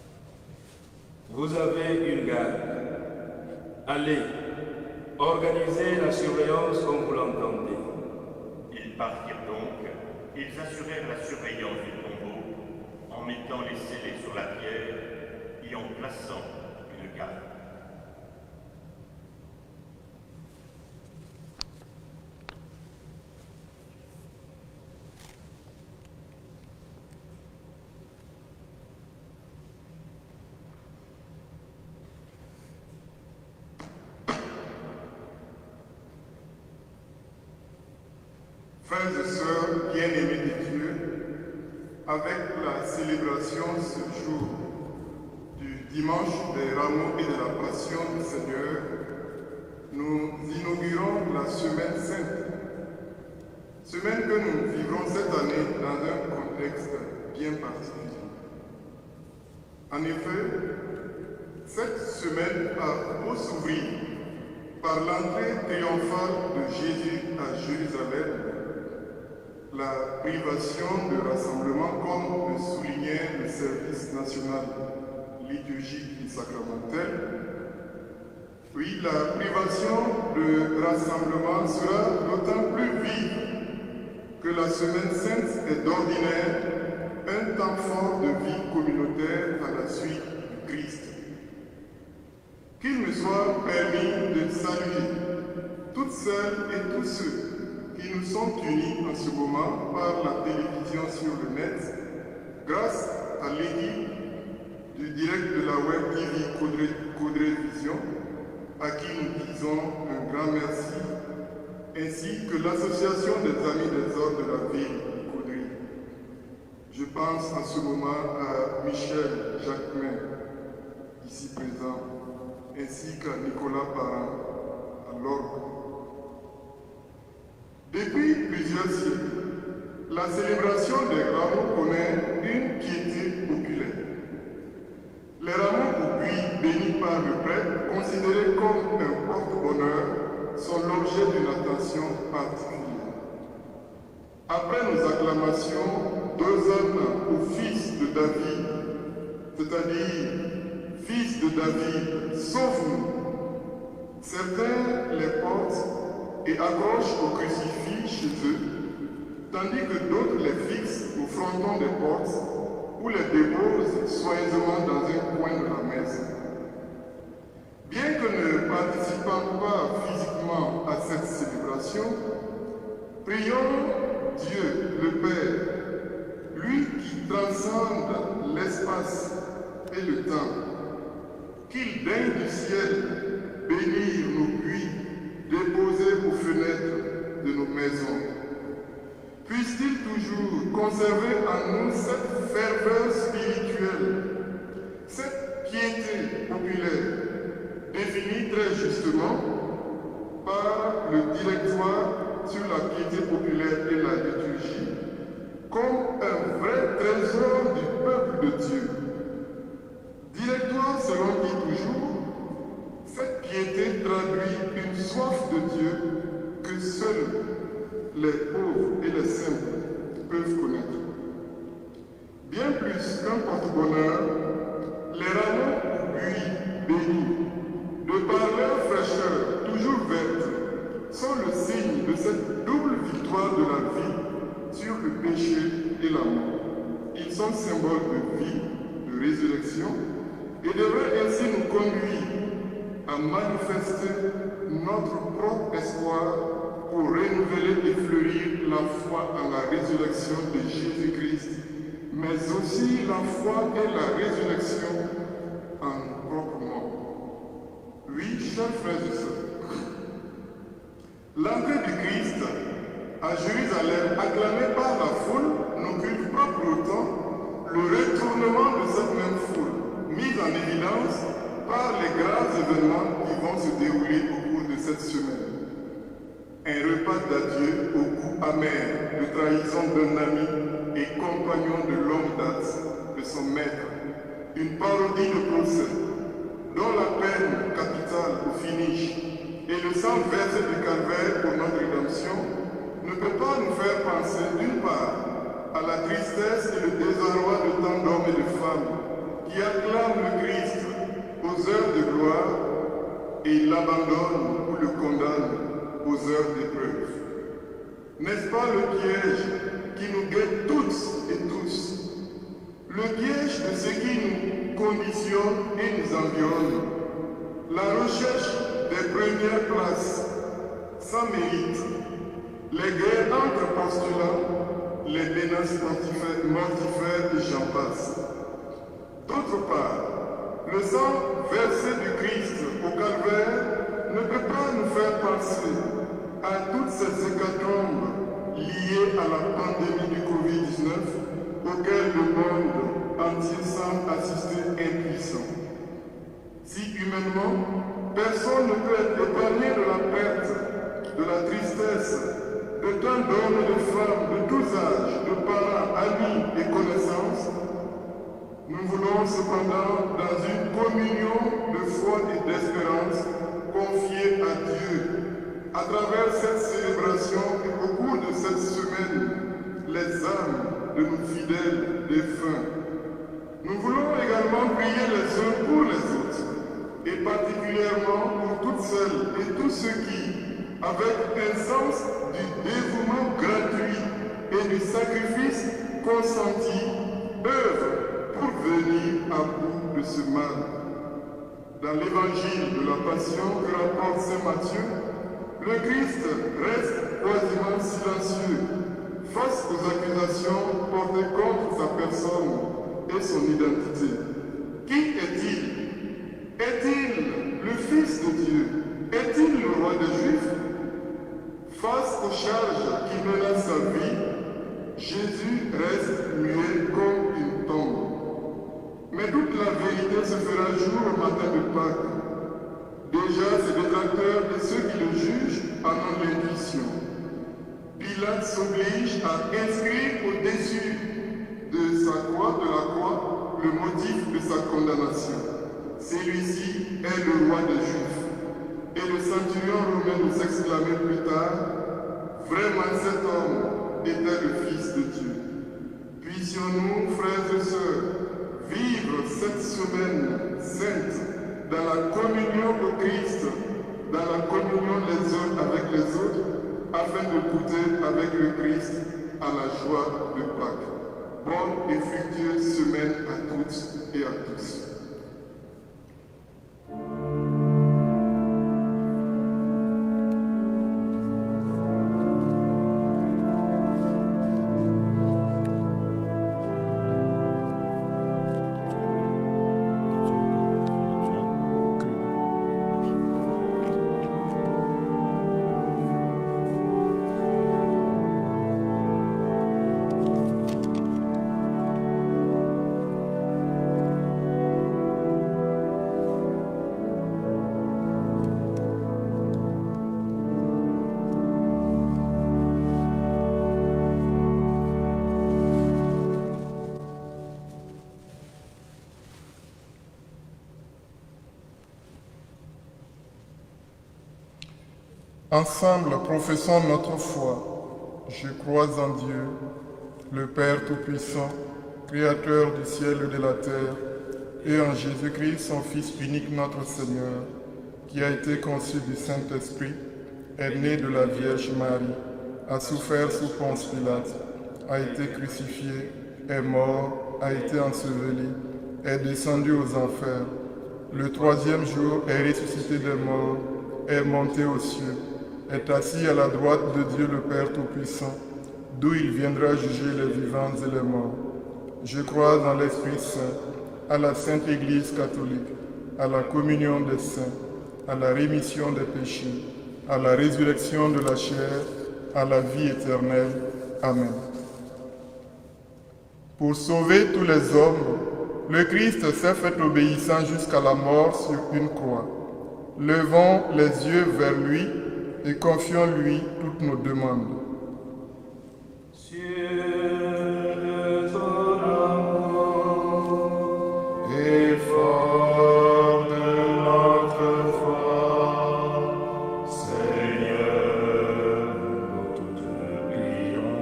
« Vous avez une garde. Allez, organisez la surveillance comme vous l'entendez. » Ils partirent donc, ils assurèrent la surveillance du tombeau en mettant les scellés sur la pierre et en plaçant une garde. Frères et sœurs bien-aimés de Dieu, avec la célébration ce jour du dimanche des rameaux et de la passion du Seigneur, nous inaugurons la Semaine Sainte. Semaine que nous vivrons cette année dans un contexte bien particulier. En effet, cette semaine a beau s'ouvrir par l'entrée triomphale de Jésus à Jérusalem, la privation de rassemblement comme le soulignait le service national liturgique et sacramentel. Oui, la privation de rassemblement sera d'autant plus vive que la Semaine Sainte est d'ordinaire un temps fort de vie communautaire à la suite du Christ. Qu'il me soit permis de saluer toutes celles et tous ceux qui nous sont unis en ce moment par la télévision sur le net, grâce à l'équipe du direct de la Web TV Coudray Vision, à qui nous disons un grand merci, ainsi que l'Association des Amis des Ordres de la ville de Coudray. Je pense en ce moment à Michel Jacquemin, ici présent, ainsi qu'à Nicolas Parent, à l'orgue. Depuis plusieurs siècles, la célébration des rameaux connaît une piété populaire. Les rameaux au buis bénis par le prêtre, considérés comme un porte-bonheur, sont l'objet d'une attention particulière. Après nos acclamations d'Hosanna au fils de David, c'est-à-dire « Fils de David, sauve-nous », certains les portent et accrochent au crucifix chez eux, tandis que d'autres les fixent au fronton des portes ou les déposent soigneusement dans un coin de la messe. Bien que ne participant pas physiquement à cette célébration, prions Dieu le Père, lui qui transcende l'espace et le temps, qu'il daigne du ciel bénir nos puits déposés aux fenêtres de nos maisons. Puisse-t-il toujours conserver en nous cette ferveur spirituelle, cette piété populaire, définie très justement par le directoire sur la piété populaire et la liturgie, comme un vrai trésor du peuple de Dieu. Directoire selon qui toujours, cette piété traduit une soif de Dieu que seuls les pauvres et les simples peuvent connaître. Bien plus qu'un porte-bonheur, les rameaux au buis bénis, de par leur fraîcheur toujours verte, sont le signe de cette double victoire de la vie sur le péché et la mort. Ils sont symboles de vie, de résurrection, et devraient ainsi nous conduire à manifester notre propre espoir pour renouveler et fleurir la foi en la résurrection de Jésus-Christ, mais aussi la foi et la résurrection en nos propres morts. Oui, chers frères et sœurs, l'entrée du Christ à Jérusalem, acclamée par la foule, n'occupe pas pour autant le retournement de cette même foule, mise en évidence par les grands événements qui vont se dérouler au cours de cette semaine. Un repas d'adieu au goût amer de trahison d'un ami et compagnon de longue date de son maître. Une parodie de procès dont la peine capitale au finish et le sang versé du calvaire pour notre rédemption ne peut pas nous faire penser d'une part à la tristesse et le désarroi de tant d'hommes et de femmes qui acclament le Christ aux heures de gloire et l'abandonnent ou le condamnent aux heures d'épreuve. N'est-ce pas le piège qui nous guette toutes et tous? Le piège de ce qui nous conditionne et nous environne. La recherche des premières places sans mérite, les guerres entre postulants, les menaces mortifères et j'en passe. D'autre part, le sang versé du Christ au calvaire ne peut pas nous faire penser à toutes ces hécatombes liées à la pandémie du Covid-19 auxquelles le monde entier semble assister impuissant. Si humainement, personne ne peut être épargné de la perte, de la tristesse, de tant d'hommes et de femmes de tous âges, de parents, amis et connaissances, nous voulons cependant, dans une communion de foi et d'espérance, confier à Dieu, à travers cette célébration et au cours de cette semaine, les âmes de nos fidèles défunts. Nous voulons également prier les uns pour les autres, et particulièrement pour toutes celles et tous ceux qui, avec un sens du dévouement gratuit et du sacrifice consenti, œuvrent pour venir à bout de ce mal. Dans l'évangile de la Passion que rapporte Saint Matthieu, le Christ reste quasiment silencieux face aux accusations portées contre sa personne et son identité. Qui est-il? Est-il le Fils de Dieu? Est-il le roi des Juifs? Face aux charges qui menacent sa vie, Jésus reste muet comme une tombe. Mais toute la vérité se fera jour au matin de Pâques. Déjà, ses détracteurs et ceux qui le jugent en ont l'intuition. Pilate s'oblige à inscrire au-dessus de la croix, le motif de sa condamnation. Celui-ci est le roi des Juifs. Et le centurion romain nous exclamait plus tard, vraiment cet homme était le Fils de Dieu. Puissions-nous, frères et sœurs, vivre cette semaine sainte dans la communion au Christ, dans la communion les uns avec les autres, afin de goûter avec le Christ à la joie de Pâques. Bonne et fructueuse semaine à toutes et à tous. Ensemble, professons notre foi. Je crois en Dieu, le Père Tout-Puissant, Créateur du ciel et de la terre, et en Jésus-Christ, son Fils unique, notre Seigneur, qui a été conçu du Saint-Esprit, est né de la Vierge Marie, a souffert sous Ponce Pilate, a été crucifié, est mort, a été enseveli, est descendu aux enfers. Le troisième jour est ressuscité des morts, est monté aux cieux, est assis à la droite de Dieu le Père Tout-Puissant, d'où il viendra juger les vivants et les morts. Je crois en l'Esprit Saint, à la Sainte Église catholique, à la communion des saints, à la rémission des péchés, à la résurrection de la chair, à la vie éternelle. Amen. Pour sauver tous les hommes, le Christ s'est fait obéissant jusqu'à la mort sur une croix. Levons les yeux vers lui et confions-lui toutes nos demandes. Cieux de ton amour, Effort de notre foi, Seigneur, nous te prions.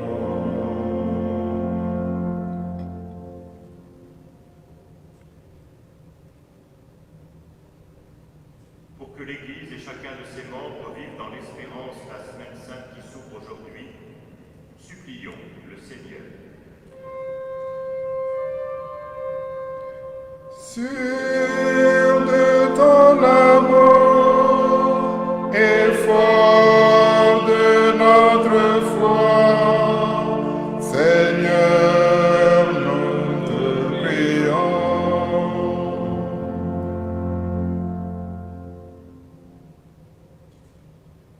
Pour que l'Église et chacun de ses membres vivent dans l'espérance la semaine sainte qui s'ouvre aujourd'hui, supplions le Seigneur. Sûr de ton amour, effort de notre foi, Seigneur, nous te prions.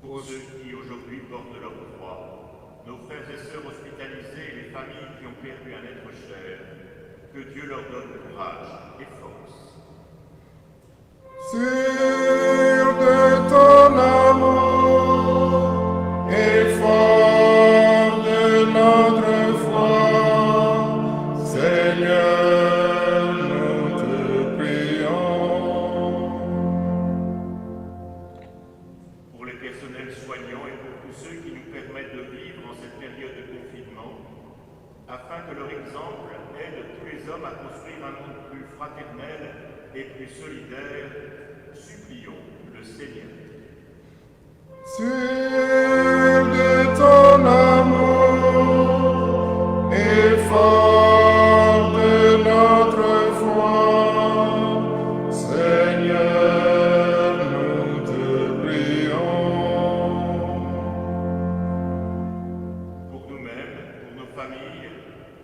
Pour ceux qui aujourd'hui portent leur croix, nos frères et sœurs hospitalisés et les familles qui ont perdu un être cher, que Dieu leur donne courage et force. Sûr de ton amour, effort de notre foi, Seigneur, nous te prions. Pour les personnels soignants et pour tous ceux qui nous permettent de vivre en cette période de confinement, afin que leur exemple aide tous les hommes à construire un monde plus fraternel et plus solidaire, supplions le Seigneur. Sûr de ton amour, effort de notre foi, Seigneur, nous te prions. Pour nous-mêmes, pour nos familles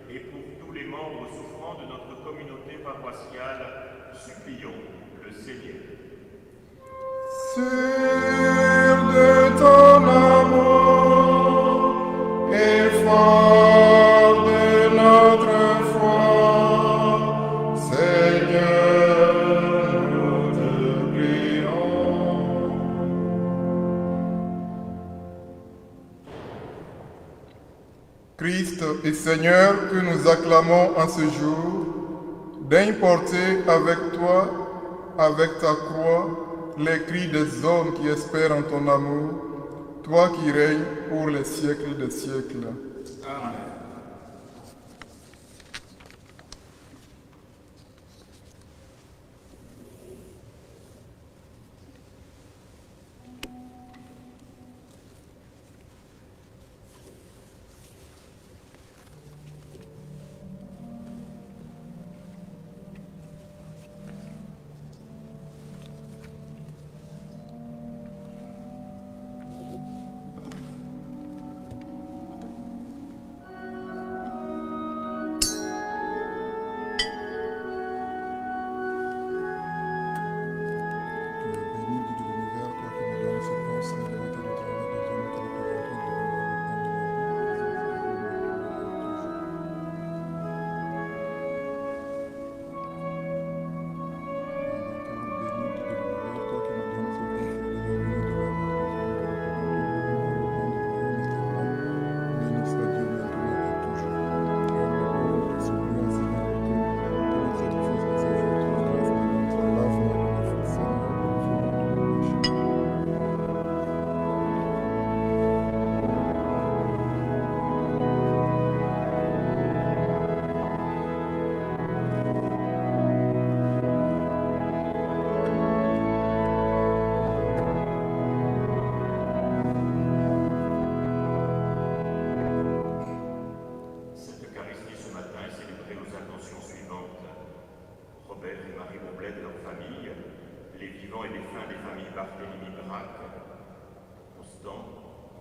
et pour tous les membres souffrant de notre communauté paroissiale, supplions le Seigneur. Sûr de ton amour, effort de notre foi, Seigneur, nous te prions. Christ et Seigneur que nous acclamons en ce jour, daigne porter avec toi, avec ta croix, les cris des hommes qui espèrent en ton amour, toi qui règnes pour les siècles des siècles. Amen.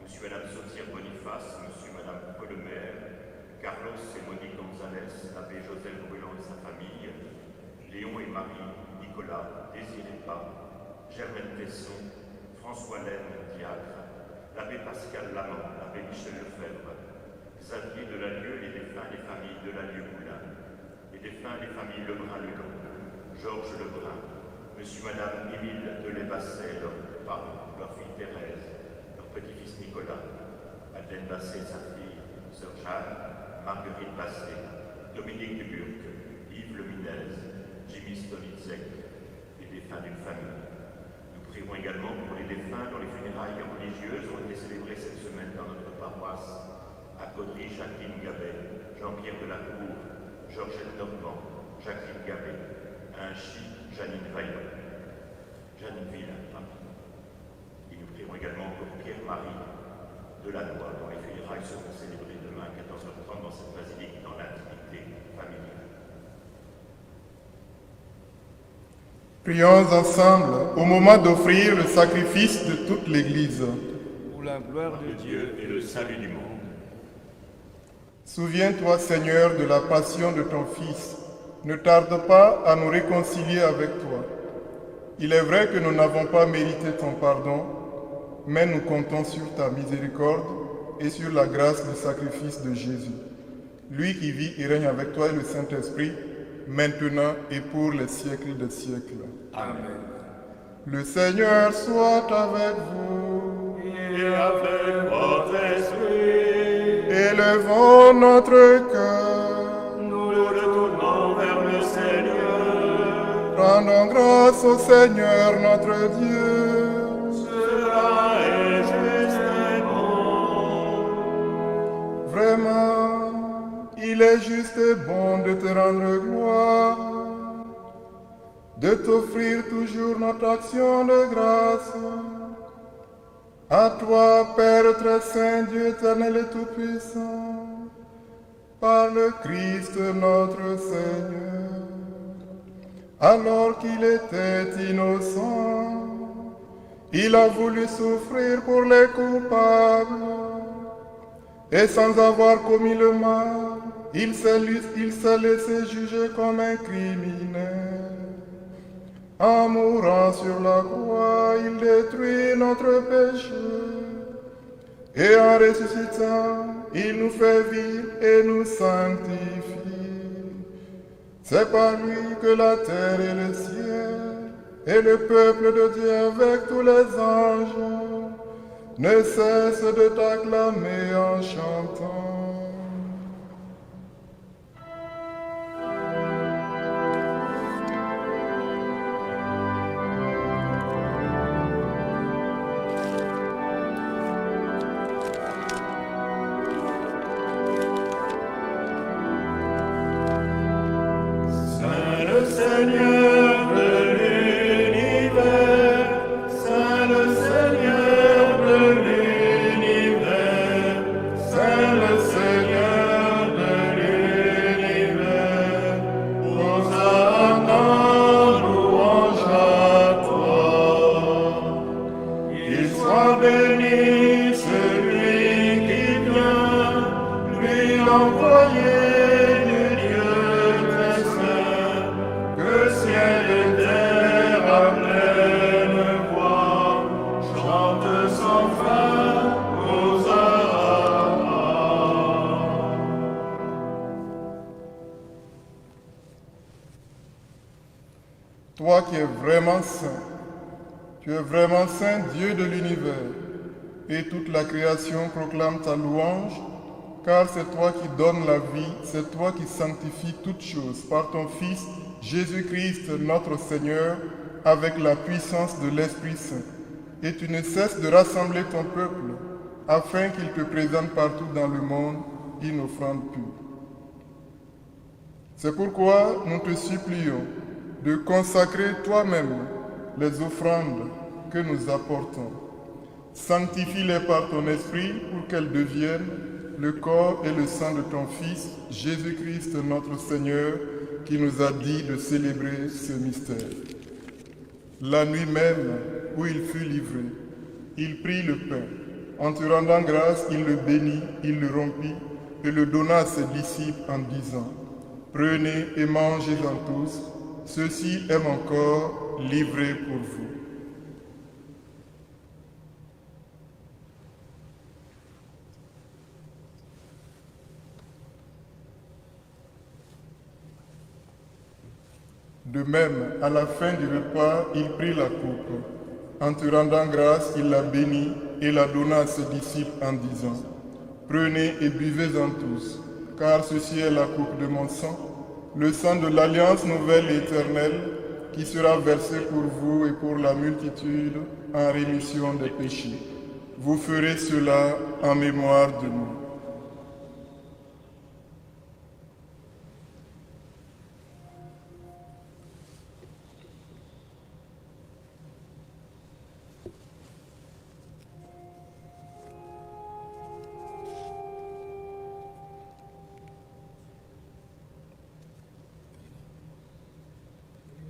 Monsieur et Madame Sautière-Boniface, Monsieur et Madame Colomer, Carlos et Monique Gonzalez, l'abbé Joseph Brûlant et sa famille, Léon et Marie, Nicolas, Désiré Pas, Germaine Tesson, François Laine, diacre, l'abbé Pascal Lamont, l'abbé Michel Lefebvre, Xavier de Lalieu, les défunts des familles de Lalieu-Moulin, les défunts des familles Lebrun-Lelon, Georges Lebrun, Monsieur Madame Émile de Lebasset, leur fille Thérèse, leur petit-fils Nicolas, Madeleine Basset, sa fille, sœur Jeanne, Marguerite Basset, Dominique Duburc, Yves Leminez, Jimmy Stonitzek, les défunts d'une famille. Nous prions également pour les défunts dont les funérailles religieuses ont été célébrées cette semaine dans notre paroisse, à Caudry, Jacqueline Gabet, Jean-Pierre Delacour, Georgette Normand, Jacqueline Gabet, à Inchy, Janine Vaillon, Janine Villain, Et nous prions également pour Pierre-Marie Delannoy, dont les funérailles seront célébrées demain à 14h30 dans cette basilique, dans l'intimité familiale. Prions ensemble au moment d'offrir le sacrifice de toute l'Église. Pour la gloire de Dieu et le salut du monde. Souviens-toi, Seigneur, de la passion de ton Fils. Ne tarde pas à nous réconcilier avec toi. Il est vrai que nous n'avons pas mérité ton pardon, mais nous comptons sur ta miséricorde et sur la grâce du sacrifice de Jésus. Lui qui vit et règne avec toi et le Saint-Esprit, maintenant et pour les siècles des siècles. Amen. Le Seigneur soit avec vous. Et avec votre esprit, Élevons notre cœur. nous le tournons vers le Seigneur. Rendons grâce au Seigneur notre Dieu. Cela est juste et bon. Vraiment, il est juste et bon de te rendre gloire, de t'offrir toujours notre action de grâce. À toi, Père très saint, Dieu éternel et tout-puissant, par le Christ notre Seigneur. Alors qu'il était innocent, il a voulu souffrir pour les coupables, et sans avoir commis le mal, il s'est laissé juger comme un criminel. En mourant sur la croix, il détruit notre péché. Et en ressuscitant, il nous fait vivre et nous sanctifie. C'est par lui que la terre et le ciel, et le peuple de Dieu avec tous les anges, ne cessent de t'acclamer en chantant. Saint le Seigneur de l'univers, Saint le Seigneur de l'univers, Saint le Seigneur de l'univers, Hosanna, louange à toi. Qu'il soit béni celui qui vient, lui l'envoyé du Dieu très saint, que ciel et terre à pleine voix chantent sans fin Hosanna. Toi qui es vraiment saint, tu es vraiment saint, Dieu de l'univers, et toute la création proclame ta louange, car c'est toi qui donnes la vie, c'est toi qui sanctifies toutes choses par ton Fils, Jésus-Christ notre Seigneur, avec la puissance de l'Esprit Saint. Et tu ne cesses de rassembler ton peuple, afin qu'il te présente partout dans le monde une offrande pure. C'est pourquoi nous te supplions de consacrer toi-même les offrandes que nous apportons. Sanctifie-les par ton esprit pour qu'elles deviennent le corps et le sang de ton Fils, Jésus-Christ notre Seigneur, qui nous a dit de célébrer ce mystère. La nuit même où il fut livré, il prit le pain. En te rendant grâce, il le bénit, il le rompit et le donna à ses disciples en disant, « Prenez et mangez-en tous, ceci est mon corps livré pour vous. » De même, à la fin du repas, il prit la coupe. En te rendant grâce, il la bénit et la donna à ses disciples en disant, « Prenez et buvez-en tous, car ceci est la coupe de mon sang, le sang de l'alliance nouvelle et éternelle, qui sera versé pour vous et pour la multitude en rémission des péchés. Vous ferez cela en mémoire de nous. »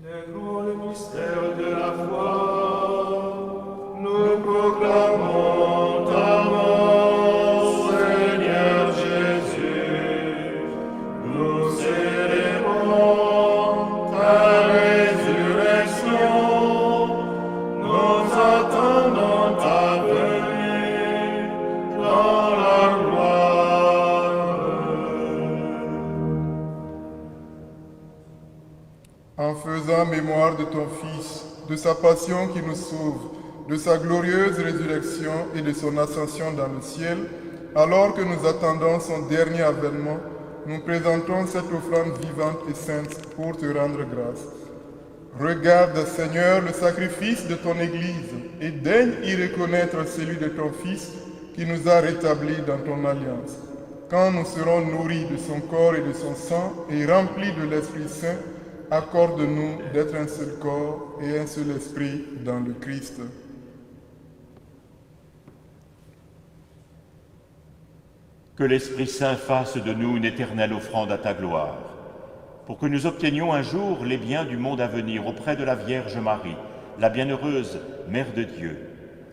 Célébrons le mystère de la foi. Nous proclamons ta mort, Seigneur Jésus. Nous célébrons ta résurrection. Nous attendons ta venue dans la gloire. En faisant mémoire de ton Fils, de sa passion qui nous sauve, de sa glorieuse résurrection et de son ascension dans le ciel, alors que nous attendons son dernier avènement, nous présentons cette offrande vivante et sainte pour te rendre grâce. Regarde, Seigneur, le sacrifice de ton Église et daigne y reconnaître celui de ton Fils qui nous a rétablis dans ton alliance. Quand nous serons nourris de son corps et de son sang et remplis de l'Esprit Saint, accorde-nous d'être un seul corps et un seul esprit dans le Christ. Que l'Esprit Saint fasse de nous une éternelle offrande à ta gloire, pour que nous obtenions un jour les biens du monde à venir auprès de la Vierge Marie, la bienheureuse Mère de Dieu,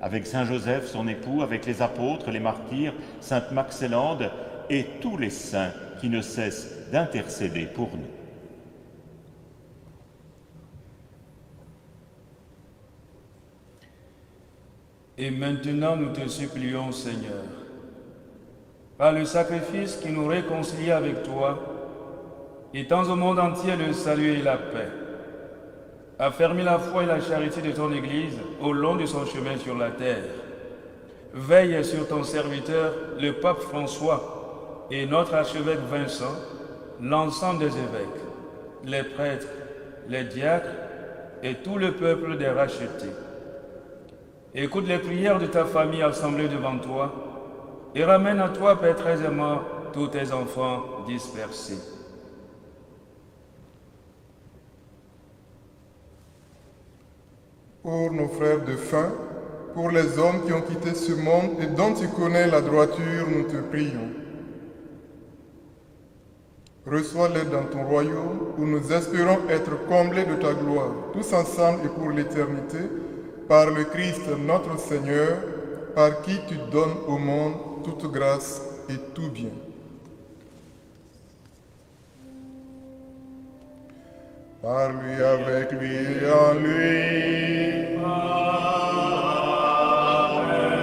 avec Saint Joseph, son époux, avec les apôtres, les martyrs, Sainte Maxélande et tous les saints qui ne cessent d'intercéder pour nous. Et maintenant, nous te supplions, Seigneur, par le sacrifice qui nous réconcilie avec toi, étends au monde entier le salut et la paix. Affermis la foi et la charité de ton Église au long de son chemin sur la terre. Veille sur ton serviteur, le pape François, et notre archevêque Vincent, l'ensemble des évêques, les prêtres, les diacres et tout le peuple des rachetés. Écoute les prières de ta famille assemblée devant toi et ramène à toi, Père très aimant, tous tes enfants dispersés. Pour nos frères de faim, pour les hommes qui ont quitté ce monde et dont tu connais la droiture, nous te prions. Reçois-les dans ton royaume où nous espérons être comblés de ta gloire, tous ensemble et pour l'éternité, par le Christ notre Seigneur, par qui tu donnes au monde toute grâce et tout bien. Par lui, avec lui et en lui. Amen.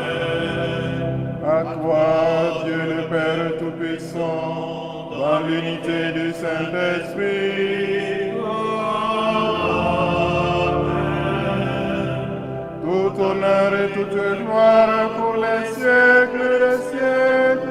À toi, Dieu le Père Tout-Puissant, dans l'unité du Saint-Esprit. Tout honneur et toute gloire pour les siècles des siècles.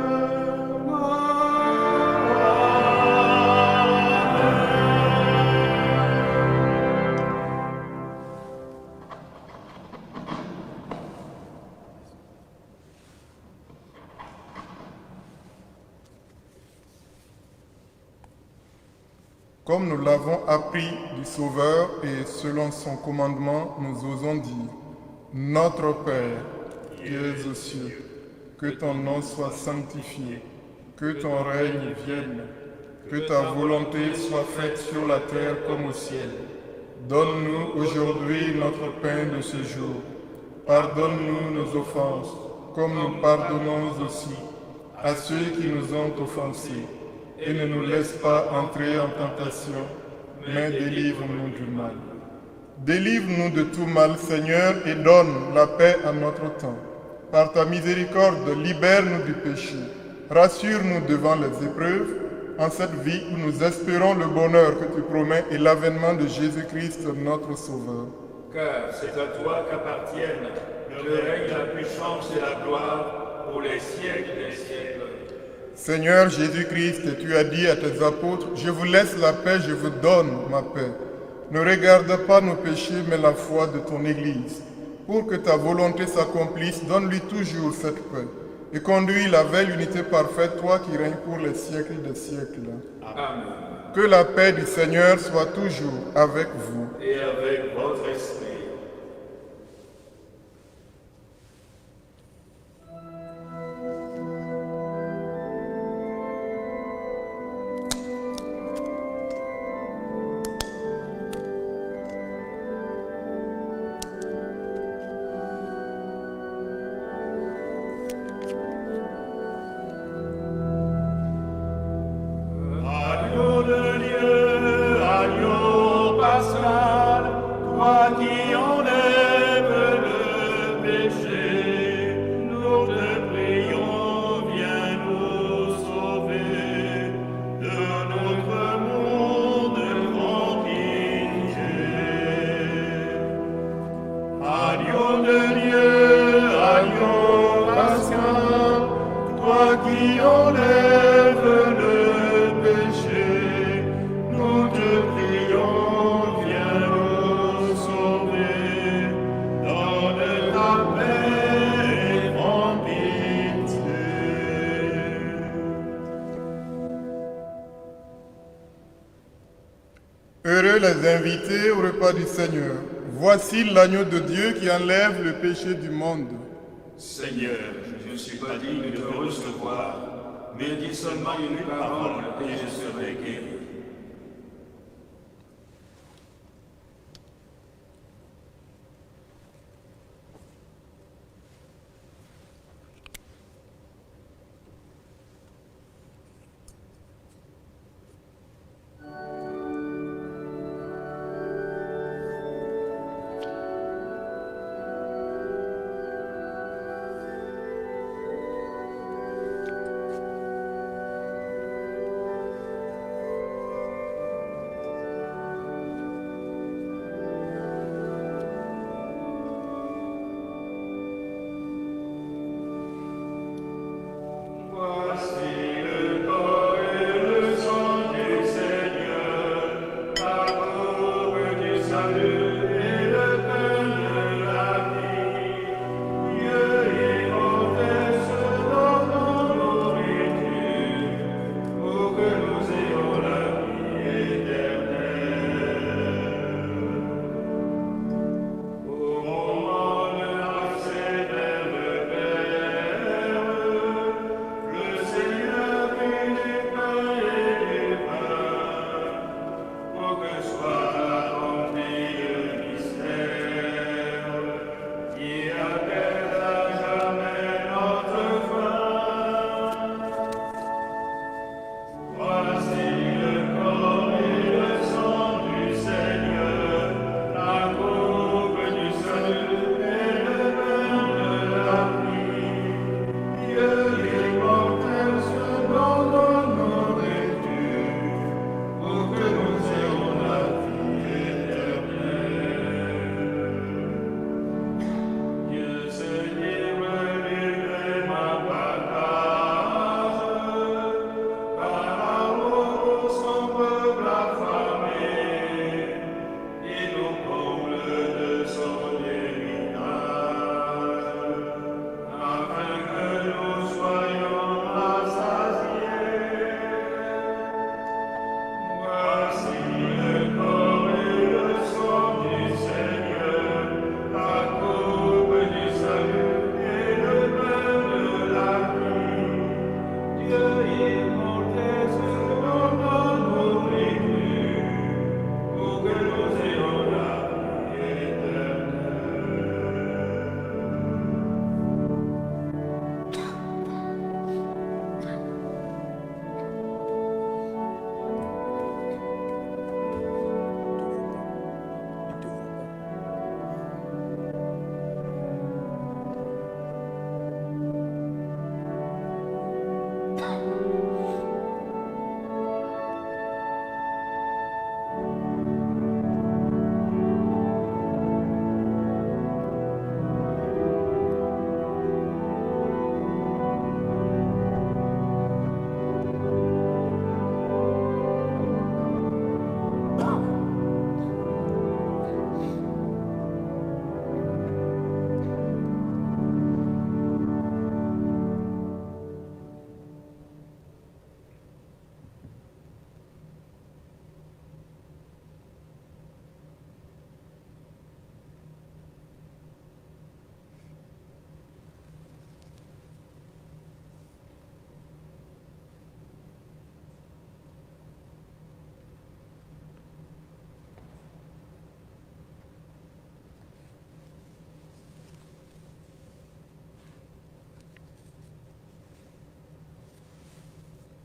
Comme nous l'avons appris du Sauveur et selon son commandement, nous osons dire: Notre Père, qui es aux cieux, que ton nom soit sanctifié, que ton règne vienne, que ta volonté soit faite sur la terre comme au ciel. Donne-nous aujourd'hui notre pain de ce jour. Pardonne-nous nos offenses, comme nous pardonnons aussi à ceux qui nous ont offensés. Et ne nous laisse pas entrer en tentation, mais délivre-nous du mal. Délivre-nous de tout mal, Seigneur, et donne la paix à notre temps. Par ta miséricorde, libère-nous du péché. Rassure-nous devant les épreuves, en cette vie où nous espérons le bonheur que tu promets et l'avènement de Jésus-Christ, notre Sauveur. Car c'est à toi qu'appartiennent le règne, la puissance et la gloire pour les siècles des siècles. Seigneur Jésus-Christ, tu as dit à tes apôtres, « Je vous laisse la paix, je vous donne ma paix. Ne regarde pas nos péchés, mais la foi de ton Église. Pour que ta volonté s'accomplisse, donne-lui toujours cette paix. Et conduis-la vers l'unité parfaite, toi qui règnes pour les siècles des siècles. Amen. Que la paix du Seigneur soit toujours avec vous. Et avec votre esprit. Agneau de Dieu, agneau pascal, toi qui enlèves le péché, nous te prions, viens nous sauver de notre monde en pitié. Agneau de Dieu, agneau pascal, toi qui enlèves le péché, nous te prions, viens nous sauver, donne ta paix et prends pitié. Heureux les invités au repas du Seigneur. Voici l'agneau de Dieu qui enlève le péché du monde. Seigneur, je ne suis pas digne de te recevoir, mais dis seulement une parole et je serai guéri.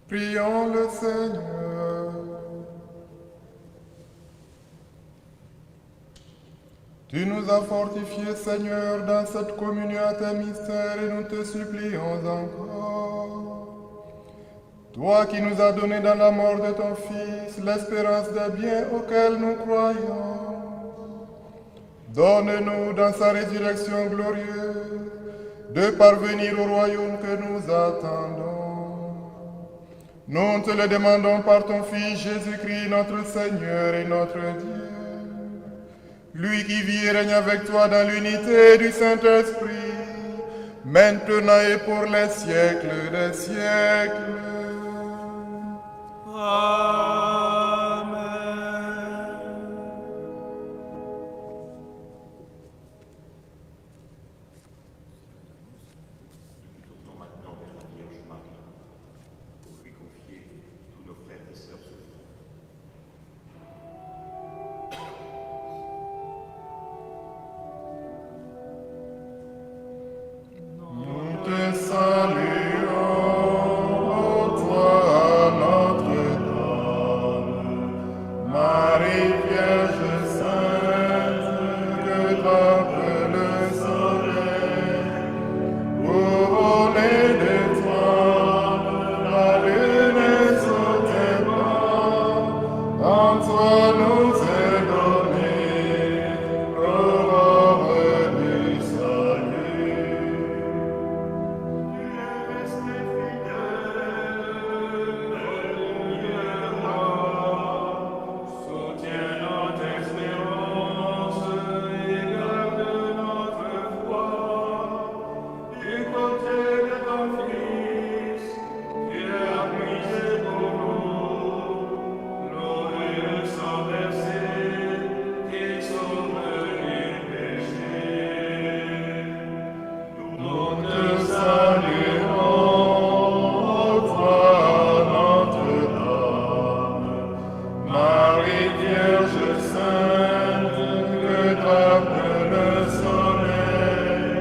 Prions le Seigneur. Tu nous as fortifiés, Seigneur, dans cette communion à tes mystères et nous te supplions encore. Toi qui nous as donné dans la mort de ton Fils l'espérance des biens auxquels nous croyons, donne-nous dans sa résurrection glorieuse de parvenir au royaume que nous attendons. Nous te le demandons par ton Fils Jésus-Christ, notre Seigneur et notre Dieu. Lui qui vit et règne avec toi dans l'unité du Saint-Esprit, maintenant et pour les siècles des siècles. Amen. Nous tournons maintenant vers la Vierge Marie pour lui confier tous nos frères et sœurs souffrants. Nous te saluons, ô toi, Notre-Dame, Marie Vierge Sainte, que trempe le soleil, couronnée d'étoiles, la lune est sous tes bras, en toi nous est donné l'aurore du salut. Soutiens notre espérance et garde notre foi. Du côté de ton Fils, tu as brisé pour nous l'eau et le sang versé qui sauve du péché. Nous te saluons, ô toi, Notre-Dame, Marie Vierge Sainte, que trempe le soleil,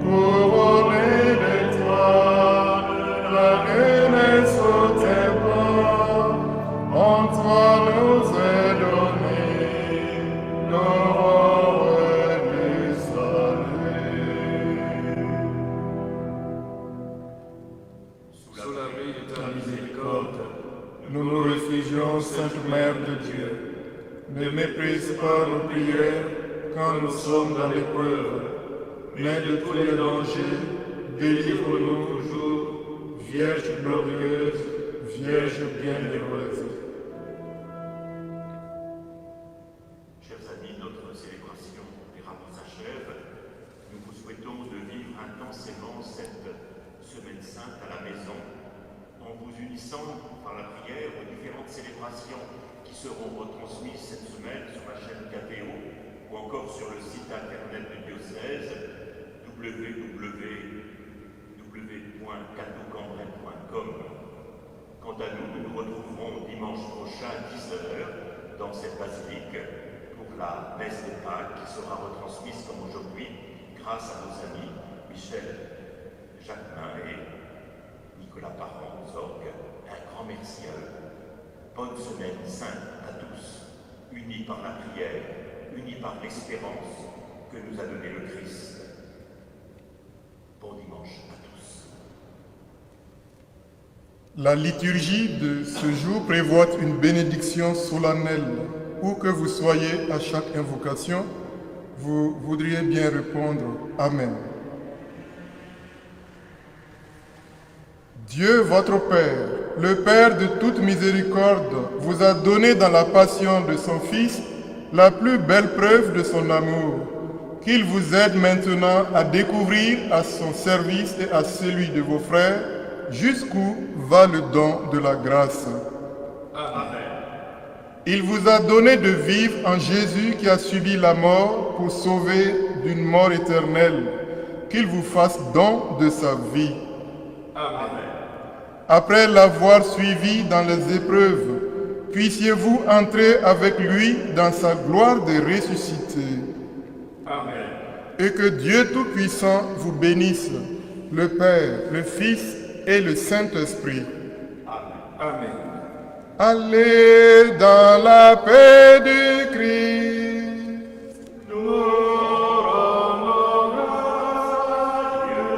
couronnée d'étoiles, la lune est sous tes bras, en toi nous est donné l'aurore du salut. Sous l'abri de ta miséricorde, Nous nous réfugions, Sainte Mère de Dieu. Ne méprise pas nos prières quand nous sommes dans l'épreuve, mais de tous les dangers, délivre-nous toujours, Vierge glorieuse, Vierge bienheureuse. Chers amis, notre célébration des rameaux s'achève. Nous vous souhaitons de vivre intensément cette Semaine Sainte à la maison, en vous unissant par la prière aux différentes célébrations qui seront retransmises cette semaine sur la chaîne KTO ou encore sur le site internet du diocèse www.catocambrai.com. Quant à nous, nous nous retrouverons dimanche prochain à 10h dans cette basilique pour la messe de Pâques qui sera retransmise comme aujourd'hui grâce à nos amis Michel Jacquemin et Nicolas Parent aux orgues. Un grand merci à eux. Bonne semaine sainte à tous, unis par la prière, unis par l'espérance que nous a donné le Christ. Bon dimanche à tous. La liturgie de ce jour prévoit une bénédiction solennelle. Où que vous soyez à chaque invocation, vous voudriez bien répondre « Amen ». Dieu, votre Père, le Père de toute miséricorde, vous a donné dans la passion de son Fils la plus belle preuve de son amour, qu'il vous aide maintenant à découvrir à son service et à celui de vos frères jusqu'où va le don de la grâce. Amen. Il vous a donné de vivre en Jésus qui a subi la mort pour sauver d'une mort éternelle, qu'il vous fasse don de sa vie. Amen. Après l'avoir suivi dans les épreuves, puissiez-vous entrer avec lui dans sa gloire de ressuscité. Amen. Et que Dieu Tout-Puissant vous bénisse, le Père, le Fils et le Saint-Esprit. Amen. Amen. Allez dans la paix du Christ. Nous rendons grâce à Dieu.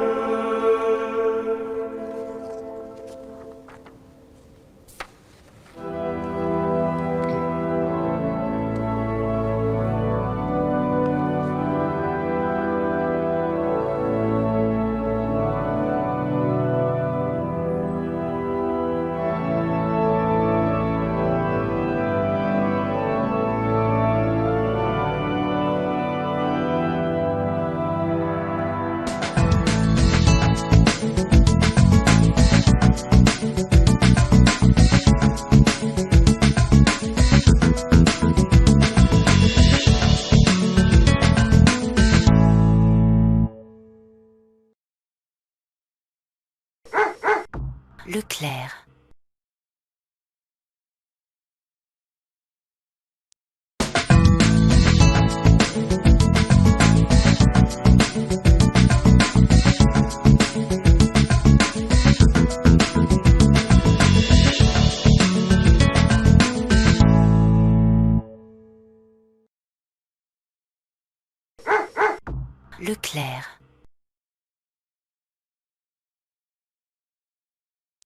Leclerc. Leclerc.